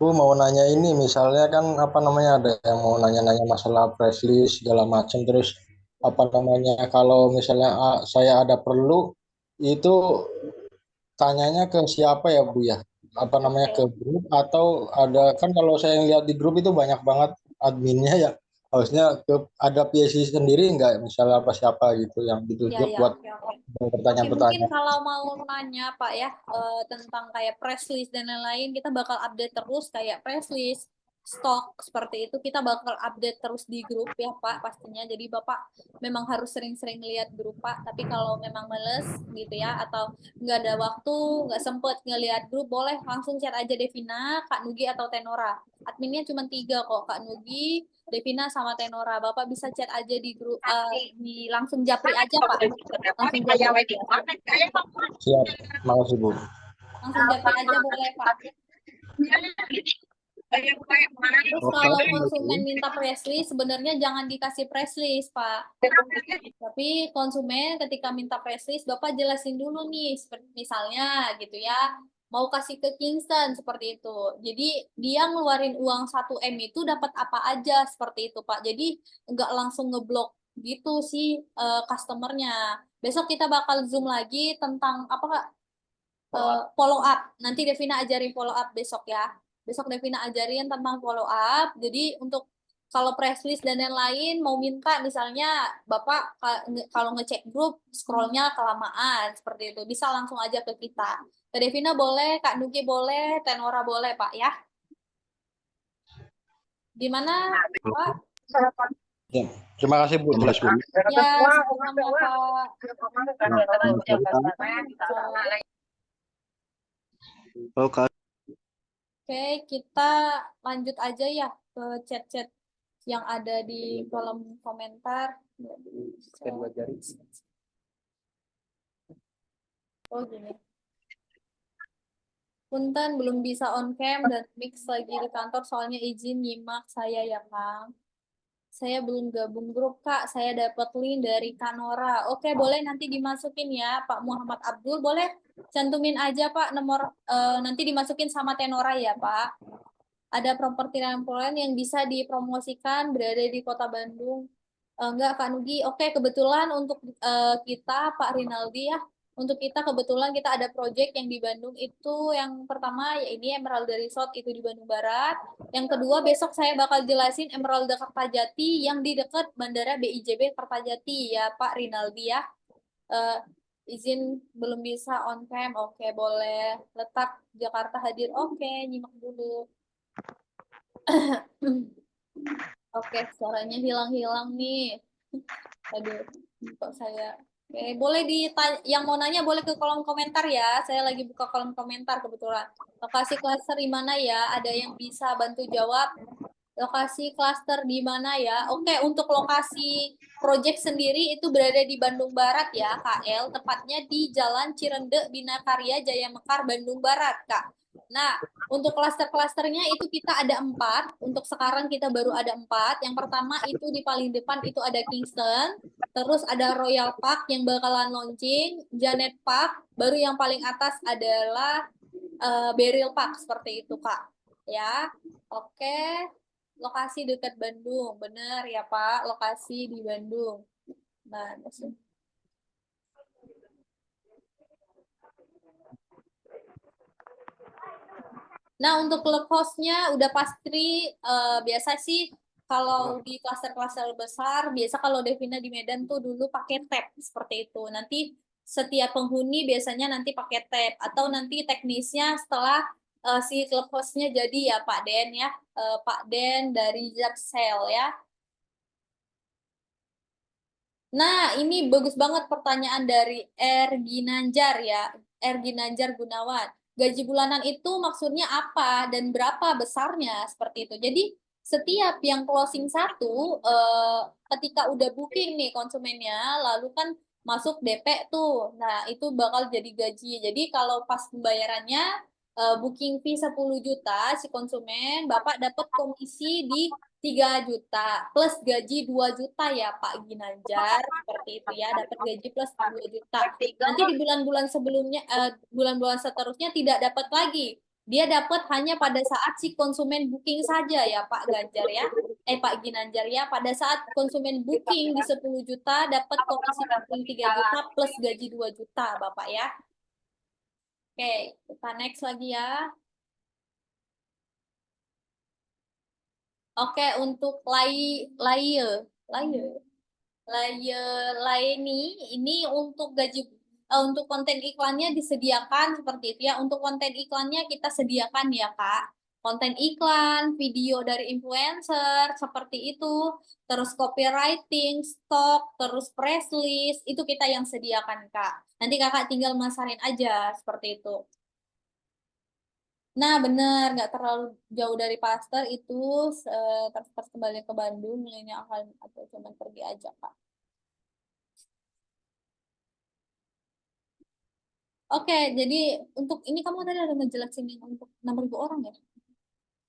Bu mau nanya ini, misalnya kan ada yang mau nanya-nanya masalah press list segala macam, terus kalau misalnya saya ada perlu itu tanyanya ke siapa ya Bu ya? Ke grup atau ada kan kalau saya lihat di grup itu banyak banget adminnya ya. harusnya ada PSI sendiri nggak, misalnya apa siapa gitu yang Ya, ditunjuk ya, buat oke, oke. Oke, mungkin pertanyaan-pertanyaan. kalau mau nanya Pak ya tentang kayak press list dan lain-lain, kita bakal update terus kayak press list, stok seperti itu kita bakal update terus di grup ya Pak pastinya. Jadi Bapak memang harus sering-sering lihat grup Pak. Tapi kalau memang males gitu ya atau nggak ada waktu, nggak sempet ngelihat grup, boleh langsung chat aja Devina, Kak Nugi atau Tenora. Adminnya cuma 3 kok, Kak Nugi, Devina sama Tenora. Bapak bisa chat aja di grup di langsung japri aja Pak. Langsung japri aja. Siap, makasih Bu. Langsung japri aja boleh Pak. Terus kalau konsumen minta press list, sebenarnya jangan dikasih press list, Pak. Tapi konsumen ketika minta press list, Bapak jelasin dulu nih, seperti misalnya gitu ya, mau kasih ke Kingston seperti itu. Jadi dia ngeluarin uang 1 M itu dapat apa aja seperti itu, Pak. Jadi nggak langsung ngeblok gitu sih customernya. Besok kita bakal zoom lagi tentang apa Kak? Follow up. Nanti Devina ajarin follow up besok ya. Besok Devina ajarin tentang follow up. Jadi untuk kalau press list dan lain-lain mau minta misalnya Bapak kalau ngecek grup scrollnya kelamaan seperti itu bisa langsung aja ke kita. Kak Devina boleh, Kak Nuki boleh, Tenora boleh Pak ya. Gimana Pak? Ya, terima kasih Bu, jelas Bu. Ya, sama-sama Pak. Oke. Oke, kita lanjut aja ya ke chat-chat yang ada di kolom komentar. Kedua jari. Oh gini. Punten belum bisa on cam dan mix lagi di kantor soalnya izin nyimak saya ya Kang. Saya belum gabung grup Kak, saya dapat link dari Kanora. Oke, boleh nanti dimasukin ya Pak Muhammad Abdul, boleh cantumin aja Pak nomor nanti dimasukin sama Tenora ya Pak. Ada properti trampolin yang bisa dipromosikan berada di Kota Bandung. Enggak Kak Nugi. Oke, kebetulan untuk kita Pak Rinaldi ya, untuk kita kebetulan kita ada project yang di Bandung itu yang pertama ya ini Emerald Resort itu di Bandung Barat. Yang kedua besok saya bakal jelasin Emerald Kertajati yang di dekat Bandara BIJB Kertajati ya Pak Rinaldi ya. Eh, izin belum bisa on cam. Oke, boleh. Letak Jakarta hadir. Oke, nyimak dulu. Oke, suaranya hilang-hilang nih. Aduh, kok saya. Oke, boleh yang mau nanya boleh ke kolom komentar ya. Saya lagi buka kolom komentar kebetulan. Lokasi klaster di mana ya? Ada yang bisa bantu jawab? Lokasi klaster di mana ya? Oke, untuk lokasi project sendiri itu berada di Bandung Barat ya, KL. Tepatnya di Jalan Cirende Binakarya Jaya Mekar, Bandung Barat, Kak. Nah, untuk klaster-klasternya itu kita ada 4. Untuk sekarang kita baru ada 4. Yang pertama itu di paling depan itu ada Kingston. Terus ada Royal Park yang bakalan launching. Janet Park. Baru yang paling atas adalah Beryl Park. Seperti itu, Kak. Ya, oke. Lokasi dekat Bandung. Benar ya, Pak. Lokasi di Bandung. Nah, Nah, untuk klub hostnya udah pasti biasa sih kalau di klaster-klaster besar, biasa kalau Devina di Medan tuh dulu pakai tab seperti itu. Nanti setiap penghuni biasanya nanti pakai tab atau nanti teknisnya setelah si klub hostnya jadi ya Pak Den ya, Pak Den dari Jaksel ya. Nah, ini bagus banget pertanyaan dari R. Ginanjar ya, R. Ginanjar Gunawan. Gaji bulanan itu maksudnya apa dan berapa besarnya seperti itu. Jadi setiap yang closing satu, ketika udah booking nih konsumennya, lalu kan masuk DP tuh. Nah, itu bakal jadi gaji. Jadi kalau pas pembayarannya booking fee 10 juta si konsumen, Bapak dapat komisi di 3 juta plus gaji 2 juta ya Pak Ginanjar seperti itu ya dapat gaji plus 2 juta nanti di bulan-bulan sebelumnya bulan-bulan seterusnya tidak dapat lagi dia dapat hanya pada saat si konsumen booking saja ya Pak Ganjar ya Pak Ginanjar ya pada saat konsumen booking di 10 juta dapat komisi booking 3 juta plus gaji 2 juta Bapak ya oke kita next lagi ya Oke, untuk Laini ini untuk untuk konten iklannya disediakan seperti itu ya. Untuk konten iklannya kita sediakan ya, Kak. Konten iklan, video dari influencer seperti itu, terus copywriting, stok, terus press list, itu kita yang sediakan, Kak. Nanti Kakak tinggal masarin aja seperti itu. Nah, benar, nggak terlalu jauh dari Pasteur itu, transfer kembali ke Bandung, nilainya akan atau cuma pergi aja, Kak. Oke, jadi untuk ini kamu tadi ada ngejelasin yang untuk 6.000 orang ya?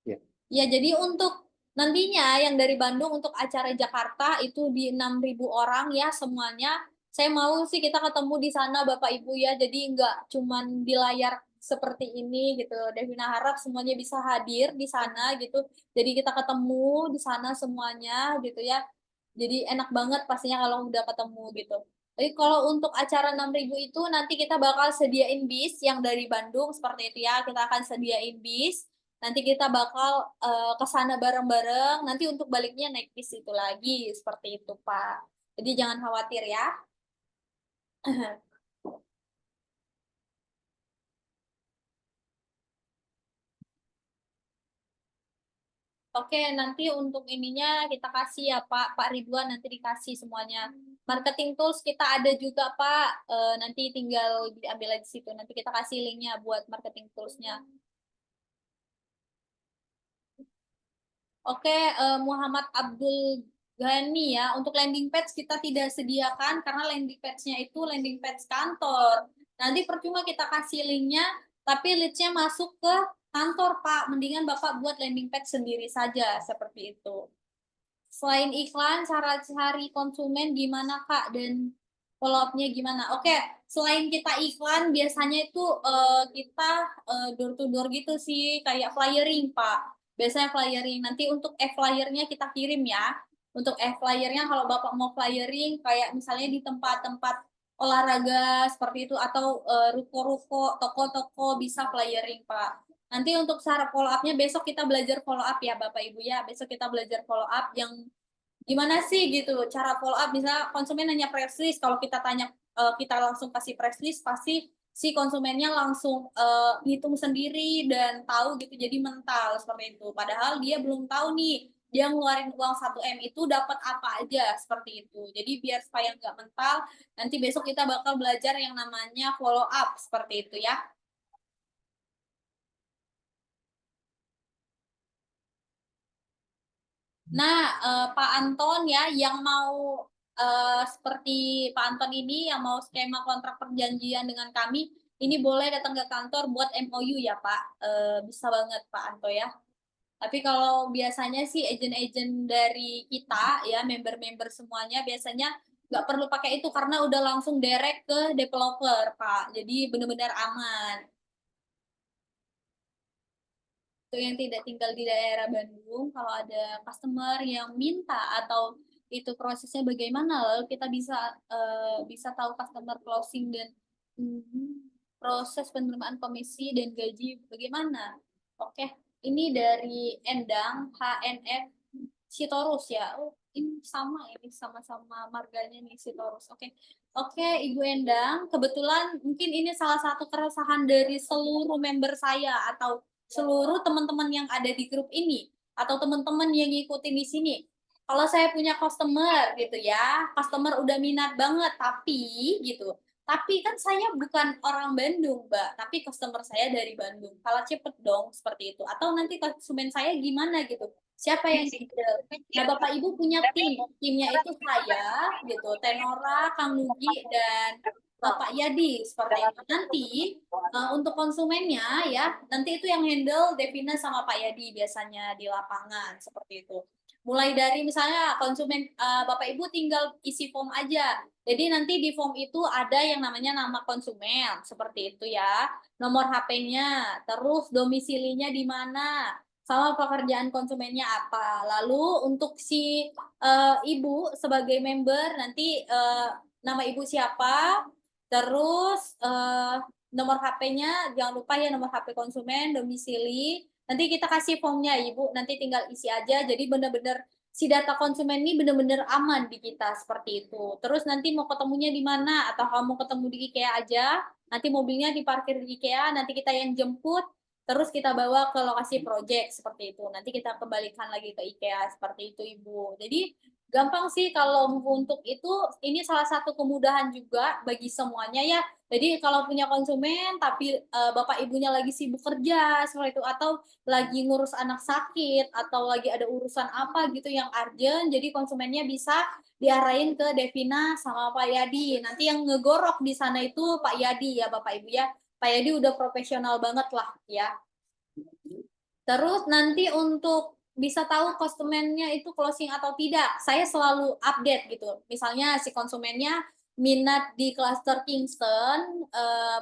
Iya. Ya, jadi untuk nantinya yang dari Bandung untuk acara Jakarta itu di 6.000 orang ya semuanya. Saya mau sih kita ketemu di sana Bapak Ibu ya, jadi nggak cuman di layar seperti ini gitu. Devina harap semuanya bisa hadir di sana gitu. Jadi kita ketemu di sana semuanya gitu ya. Jadi enak banget pastinya kalau udah ketemu gitu. Jadi kalau untuk acara 6.000 itu nanti kita bakal sediain bis yang dari Bandung seperti itu ya. Kita akan sediain bis. Nanti kita bakal ke sana bareng-bareng. Nanti untuk baliknya naik bis itu lagi seperti itu, Pak. Jadi jangan khawatir ya. Oke, nanti untuk ininya kita kasih ya Pak, Pak Ridwan nanti dikasih semuanya. Marketing tools kita ada juga Pak, nanti tinggal diambil aja di situ. Nanti kita kasih linknya buat marketing toolsnya. Oke, Muhammad Abdul Ghani ya. Untuk landing page kita tidak sediakan karena landing page-nya itu landing page kantor. Nanti percuma kita kasih linknya, tapi leads-nya masuk ke kantor Pak. Mendingan Bapak buat landing page sendiri saja seperti itu. Selain iklan, cara cari konsumen gimana Kak? Dan follow up-nya gimana? Oke, selain kita iklan, biasanya itu kita door to door gitu sih, kayak flyering Pak. Biasanya flyering. Nanti untuk e-flyernya kita kirim ya. Untuk e-flyernya kalau Bapak mau flyering, kayak misalnya di tempat-tempat olahraga seperti itu, atau ruko-ruko, toko-toko bisa flyering Pak. Nanti untuk cara follow up-nya besok kita belajar follow up ya Bapak Ibu ya. Besok kita belajar follow up yang gimana sih gitu. Cara follow up bisa konsumen nanya press list. Kalau kita tanya kita langsung kasih press list pasti si konsumennya langsung ngitung sendiri dan tahu gitu jadi mental seperti itu. Padahal dia belum tahu nih dia ngeluarin uang 1 M itu dapat apa aja seperti itu. Jadi biar supaya nggak mental, nanti besok kita bakal belajar yang namanya follow up seperti itu ya. Nah, Pak Anton ya, yang mau seperti Pak Anton ini, yang mau skema kontrak perjanjian dengan kami, ini boleh datang ke kantor buat MOU ya Pak. Bisa banget Pak Anto ya. Tapi kalau biasanya sih agent-agent dari kita ya, member-member semuanya biasanya nggak perlu pakai itu karena udah langsung direct ke developer Pak. Jadi benar-benar aman. Untuk yang tidak tinggal di daerah Bandung, kalau ada customer yang minta atau itu prosesnya bagaimana, lalu kita bisa tahu customer closing dan proses penerimaan komisi dan gaji bagaimana. Oke, ini dari Endang HNF Sitorus ya. Oh, ini sama-sama marganya nih Sitorus. Oke. Oke, Ibu Endang, kebetulan mungkin ini salah satu keresahan dari seluruh member saya atau seluruh teman-teman yang ada di grup ini atau teman-teman yang ngikutin di sini. Kalau saya punya customer gitu ya, customer udah minat banget tapi gitu. Tapi kan saya bukan orang Bandung, Mbak, tapi customer saya dari Bandung. Kalau cepet dong seperti itu. Atau nanti konsumen saya gimana gitu. Siapa yang handle? Nah, Bapak Ibu punya tim. Timnya itu saya gitu, Tenora, Kang Nugi dan Bapak Yadi seperti itu. Nanti untuk konsumennya ya, nanti itu yang handle Devina sama Pak Yadi biasanya di lapangan seperti itu. Mulai dari misalnya konsumen Bapak Ibu tinggal isi form aja. Jadi nanti di form itu ada yang namanya nama konsumen seperti itu ya. Nomor HP-nya, terus domisilinya di mana, sama pekerjaan konsumennya apa. Lalu untuk si ibu sebagai member nanti nama ibu siapa, terus nomor HP-nya jangan lupa ya nomor HP konsumen, domisili, Nanti kita kasih formnya Ibu, nanti tinggal isi aja. Jadi benar-benar si data konsumen ini benar-benar aman di kita seperti itu. Terus nanti mau ketemunya di mana? Atau kamu ketemu di IKEA aja, nanti mobilnya diparkir di IKEA, nanti kita yang jemput, terus kita bawa ke lokasi project seperti itu. Nanti kita kembalikan lagi ke IKEA seperti itu Ibu. Jadi gampang sih kalau untuk itu, ini salah satu kemudahan juga bagi semuanya ya. Jadi kalau punya konsumen tapi bapak ibunya lagi sibuk kerja seperti itu, atau lagi ngurus anak sakit, atau lagi ada urusan apa gitu yang urgent, jadi konsumennya bisa diarahin ke Devina sama Pak Yadi. Nanti yang ngegorok di sana itu Pak Yadi ya Bapak Ibu ya. Pak Yadi udah profesional banget lah ya. Terus nanti untuk bisa tahu konsumennya itu closing atau tidak, saya selalu update gitu. Misalnya si konsumennya minat di klaster Kingston,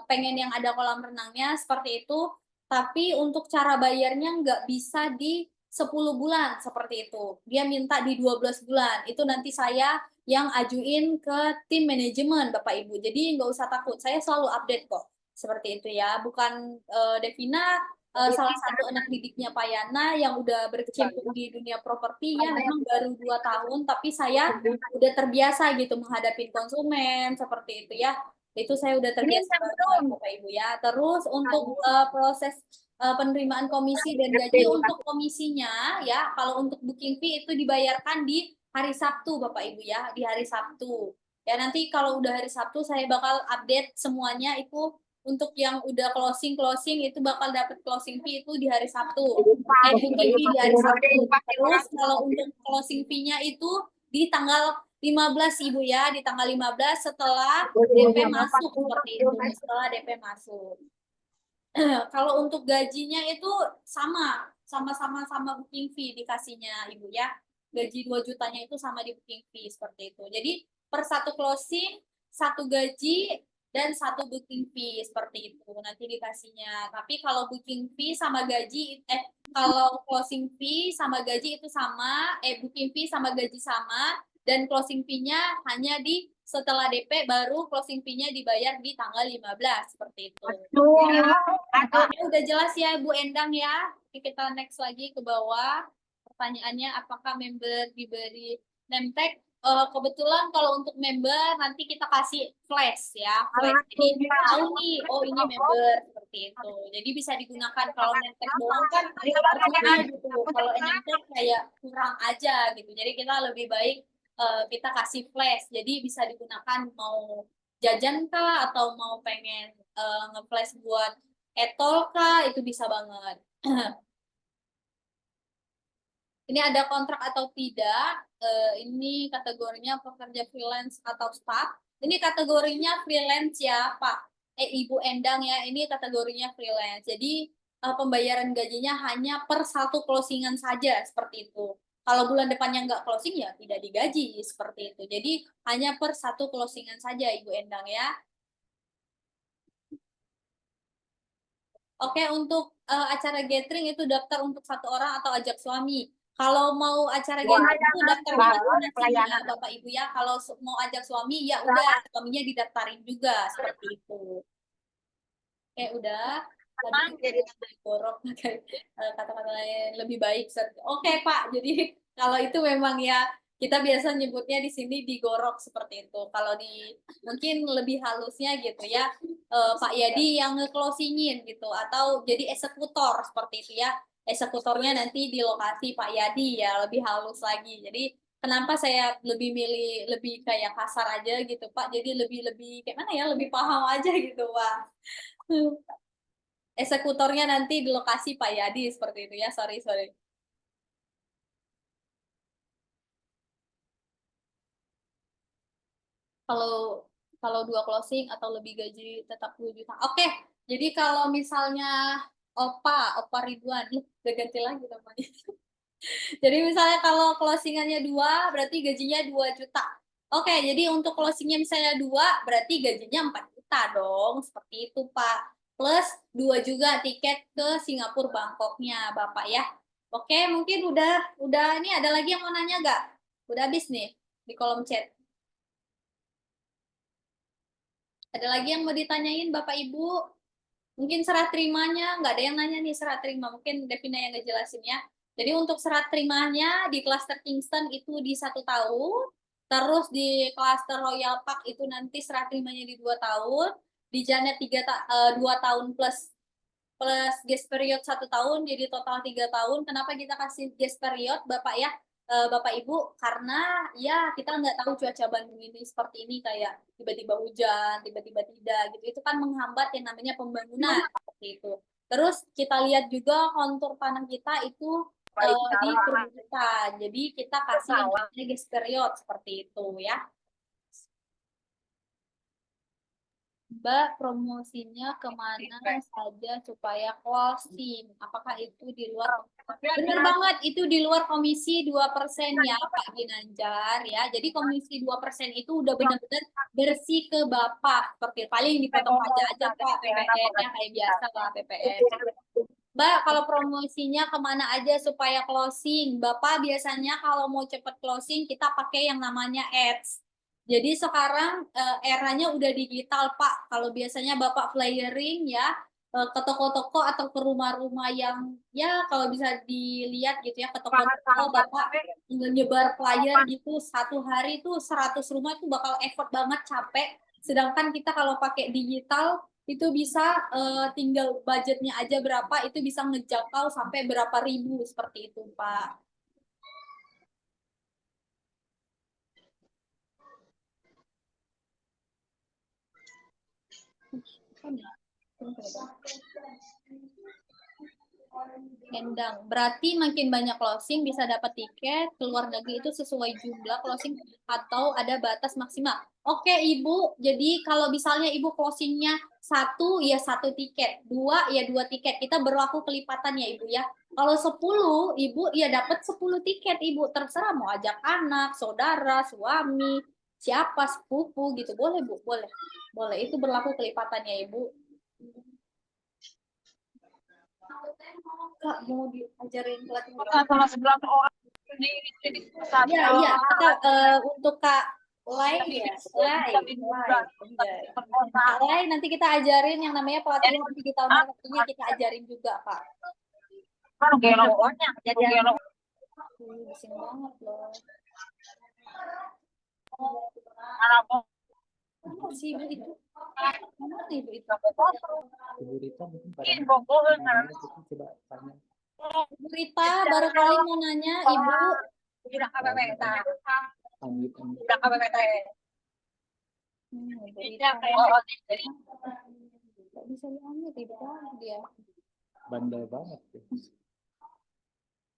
pengen yang ada kolam renangnya seperti itu, tapi untuk cara bayarnya nggak bisa di 10 bulan seperti itu. Dia minta di 12 bulan. Itu nanti saya yang ajuin ke tim manajemen Bapak Ibu. Jadi nggak usah takut, saya selalu update kok. Seperti itu ya. Bukan Devina salah satu anak didiknya Pak Yana yang udah berkecimpung di dunia properti ya, memang baru 2 tahun, tapi saya udah terbiasa gitu menghadapi konsumen seperti itu ya. Itu saya udah terbiasa banget Bapak Ibu ya. Terus untuk proses penerimaan komisi dan gaji, untuk komisinya ya, kalau untuk booking fee itu dibayarkan di hari Sabtu Bapak Ibu ya, di hari Sabtu. Ya nanti kalau udah hari Sabtu saya bakal update semuanya itu. Untuk yang udah closing itu bakal dapat closing fee itu di hari Sabtu. Booking fee di hari Sabtu. Terus kalau untuk closing fee-nya itu di tanggal 15 Ibu ya, di tanggal 15 setelah DP masuk seperti itu, setelah DP masuk. Kalau untuk gajinya itu sama booking fee dikasihnya Ibu ya. Gaji 2 jutanya itu sama di booking fee seperti itu. Jadi per satu closing, satu gaji dan satu booking fee seperti itu nanti dikasihnya. Tapi kalau booking fee sama gaji, kalau closing fee sama gaji itu sama, booking fee sama gaji sama, dan closing fee-nya hanya di setelah DP baru closing fee-nya dibayar di tanggal 15 seperti itu. Ya, udah jelas ya Bu Endang ya. Oke, kita next lagi ke bawah. Pertanyaannya apakah member diberi name tag? Kebetulan kalau untuk member nanti kita kasih flash ya, flash. Jadi tahu nih, oh ini member seperti itu. Jadi bisa digunakan. Kalau name tag doang kan percuma gitu. Kalau name tag kayak kurang aja gitu. Jadi kita lebih baik kita kasih flash. Jadi bisa digunakan mau jajan kah atau mau pengen nge-flash buat etol kah, itu bisa banget. Ini ada kontrak atau tidak? Ini kategorinya pekerja freelance atau staff. Ini kategorinya freelance ya, Pak. Ibu Endang ya, ini kategorinya freelance. Jadi pembayaran gajinya hanya per satu closingan saja, seperti itu. Kalau bulan depannya nggak closing ya tidak digaji, seperti itu. Jadi hanya per satu closingan saja, Ibu Endang ya. Oke, untuk acara gathering itu daftar untuk 1 orang atau ajak suami. Kalau mau acara gathering itu daftar masing-masing ya, Bapak Ibu ya. Kalau mau ajak suami ya udah suaminya didaftarin juga seperti itu. Oke, udah. Tadi borok kata-kata lain lebih baik. Oke, Pak. Jadi kalau itu memang ya kita biasa nyebutnya di sini digorok seperti itu. Kalau di mungkin lebih halusnya gitu ya, Pak Yadi yang nge-closingin gitu, atau jadi eksekutor seperti itu ya. Eksekutornya nanti di lokasi Pak Yadi ya, lebih halus lagi. Jadi kenapa saya lebih milih lebih kayak kasar aja gitu Pak, jadi lebih kayak mana ya, lebih paham aja gitu Pak. Eksekutornya nanti di lokasi Pak Yadi seperti itu ya, sorry. Kalau 2 closing atau lebih gaji tetap 2 juta. Oke, jadi kalau misalnya Opa Ridwan, udah ganti lagi namanya. Jadi misalnya kalau closingannya 2, berarti gajinya 2 juta. Oke, jadi untuk closingnya misalnya 2, berarti gajinya 4 juta dong. Seperti itu, Pak. Plus 2 juga tiket ke Singapura Bangkoknya, Bapak ya. Oke, mungkin udah ini ada lagi yang mau nanya nggak? Udah habis nih di kolom chat. Ada lagi yang mau ditanyain Bapak Ibu? Mungkin serat terimanya, nggak ada yang nanya nih serat terima. Mungkin Devina yang ngejelasin ya. Jadi untuk serat terimanya di klaster Kingston itu di 1 tahun. Terus di klaster Royal Park itu nanti serat terimanya di 2 tahun. Di Janet 2 tahun plus grace period 1 tahun, jadi total 3 tahun. Kenapa kita kasih grace period, Bapak ya, Bapak Ibu? Karena ya kita nggak tahu cuaca Bandung ini seperti ini, kayak tiba-tiba hujan, tiba-tiba tidak, gitu. Itu kan menghambat yang namanya pembangunan seperti itu. Terus kita lihat juga kontur tanah kita itu di perbukitan. Jadi kita kasih yang namanya grace period seperti itu ya. Mbak, promosinya kemana saja supaya closing? Apakah itu di luar? Benar banget, itu di luar komisi 2% ya, Pak Ginanjar ya. Jadi komisi 2% itu udah benar-benar bersih ke Bapak. Seperti paling dipotong pajak aja, Pak, PPN ya, kayak biasa lah PPN. Mbak, kalau promosinya kemana aja supaya closing? Bapak biasanya kalau mau cepet closing, kita pakai yang namanya ads. Jadi sekarang eranya udah digital, Pak. Kalau biasanya Bapak flyering ya ke toko-toko atau ke rumah-rumah yang ya kalau bisa dilihat gitu ya, ke toko-toko Bapak nyebar flyer gitu 1 hari tuh 100 rumah itu bakal effort banget, capek. Sedangkan kita kalau pakai digital itu bisa tinggal budgetnya aja berapa, itu bisa ngejangkau sampai berapa ribu seperti itu, Pak. Endang, berarti makin banyak closing bisa dapat tiket ke luar negeri itu sesuai jumlah closing atau ada batas maksimal. Oke Ibu, jadi kalau misalnya Ibu closingnya 1 ya 1 tiket, 2 ya 2 tiket, kita berlaku kelipatan ya Ibu ya. Kalau 10 Ibu ya dapat 10 tiket Ibu, terserah mau ajak anak, saudara, suami, siapa, sepupu gitu, boleh Bu, boleh. Boleh, itu berlaku kelipatan ya Ibu. Kak, mau diajarin pelatih sama 11 orang ya, iya, kita untuk Kak Lai ya, Kak Lai nanti kita ajarin yang namanya pelatihan digital marketingnya, kita ajarin juga Kak. Bising banget loh. Mana sih Ibu itu? Mana Ibu itu? Ibu Rita mungkin pada coba tanya. Ibu Rita baru kali mau nanya Ibu. Unmute. Ibu Rita nggak bisa di-unmute Ibu dia. Bandel banget tuh.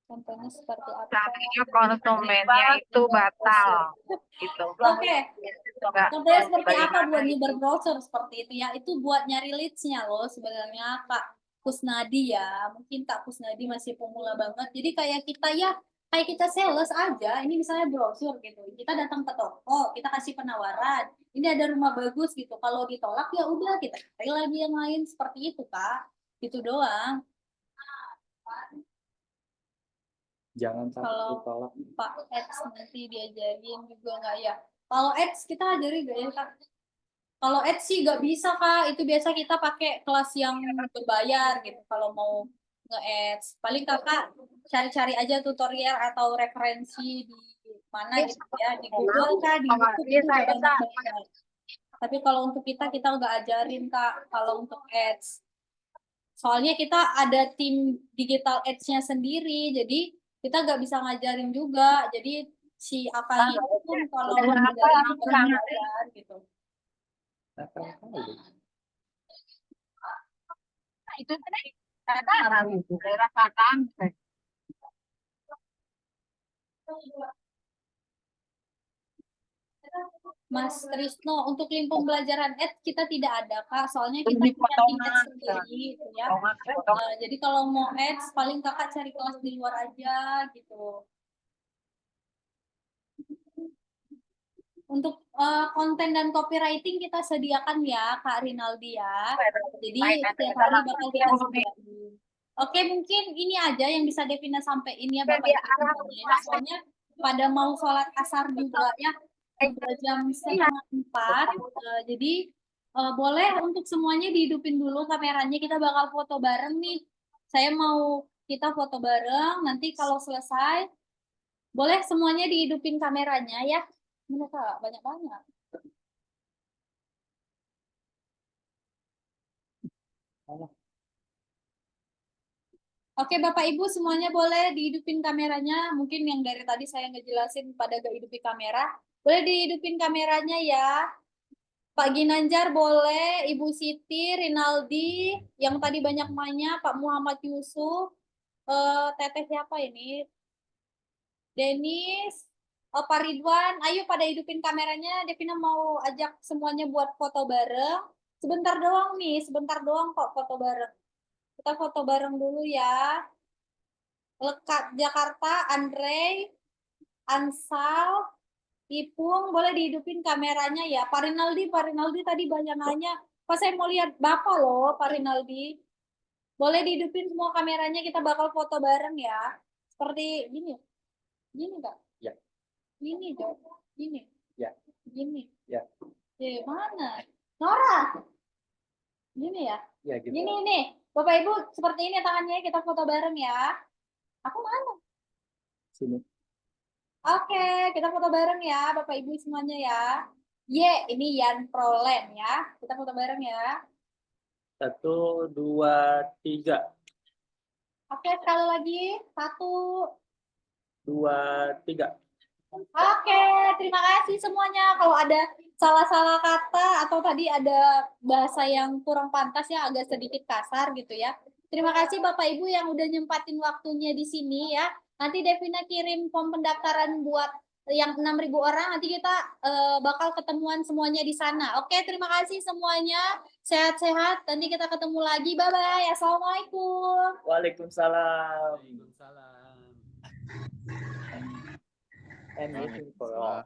Contohnya seperti apa? Tapi konsumennya itu batal gitu. Oke. Contohnya seperti apa buat nyebar browser seperti itu ya? Itu buat nyari leads-nya loh sebenarnya Kak Kusnadi ya. Mungkin Kak Kusnadi masih pemula banget. Jadi kayak kita ya, kayak kita sales aja. Ini misalnya browser gitu. Kita datang ke toko, kita kasih penawaran. Ini ada rumah bagus gitu. Kalau ditolak ya udah kita cari lagi yang lain seperti itu Kak. Gitu doang. Jangan sampai Kalau ditolak. Pak Eds nanti diajarin juga nggak ya? Kalau Eds kita ajarin nggak ya Kak? Kalau Eds sih nggak bisa Kak, itu biasa kita pakai kelas yang berbayar gitu. Kalau mau nge-Eds, paling Kakak cari-cari aja tutorial atau referensi di mana gitu ya, di Google Kak, di YouTube itu udah banyak banget. Tapi kalau untuk kita nggak ajarin Kak, kalau untuk Ads. Soalnya kita ada tim digital ads-nya sendiri, jadi kita nggak bisa ngajarin juga. Jadi si akangnya itu pun kalau ngajarin belajar gitu. Itu daerah Padang. Mas Trisno, untuk link pembelajaran ads kita tidak ada Kak, soalnya kita punya tim ads sendiri gitu ya. Jadi kalau mau ads paling Kakak cari kelas di luar aja gitu. Untuk konten dan copywriting kita sediakan ya Kak Rinaldi ya. Jadi setiap hari bakal kita sediakan. Oke, mungkin ini aja yang bisa Devina sampaikan ya Bapak Ibu. Soalnya pada mau sholat asar juga ya. Jam 3:30. Jadi Boleh untuk semuanya dihidupin dulu kameranya, kita bakal foto bareng nih. Saya mau kita foto bareng, nanti kalau selesai, boleh semuanya dihidupin kameranya ya. Mana Kak? Banyak-banyak. Oke, Bapak Ibu semuanya boleh dihidupin kameranya. Mungkin yang dari tadi saya ngejelasin pada gak hidupin kamera. Boleh dihidupin kameranya ya. Pak Ginanjar boleh, Ibu Siti, Rinaldi, yang tadi banyak mainnya, Pak Muhammad Yusuf, Teteh siapa ini? Denis, Pak Ridwan, ayo pada hidupin kameranya. Devina mau ajak semuanya buat foto bareng. Sebentar doang nih, sebentar doang kok foto bareng. Kita foto bareng dulu ya. Lekat Jakarta, Andre, Ansal, Ipung, boleh dihidupin kameranya ya. Pak Rinaldi tadi banyak nanya. Pak saya mau lihat Bapak loh, Pak Rinaldi. Boleh dihidupin semua kameranya, kita bakal foto bareng ya. Seperti gini. Gini Kak? Ya. Gini dong. Gini. Ya. Gini. Ya. Mana? Nora. Gini ya. Ya, gitu. Gini nih. Bapak Ibu seperti ini tangannya, kita foto bareng ya. Aku mana? Sini. Oke, kita foto bareng ya, Bapak Ibu semuanya ya. Ini Yan Prolen ya. Kita foto bareng ya. 1, 2, 3. Oke, sekali lagi. 1, 2, 3. Oke, terima kasih semuanya. Kalau ada salah-salah kata atau tadi ada bahasa yang kurang pantas ya, agak sedikit kasar gitu ya. Terima kasih Bapak Ibu yang udah nyempatin waktunya di sini ya. Nanti Devina kirim form pendaftaran buat yang 6.000 orang. Nanti kita bakal ketemuan semuanya di sana. Oke, terima kasih semuanya. Sehat-sehat. Nanti kita ketemu lagi. Bye-bye. Assalamualaikum. Waalaikumsalam. And waiting for all.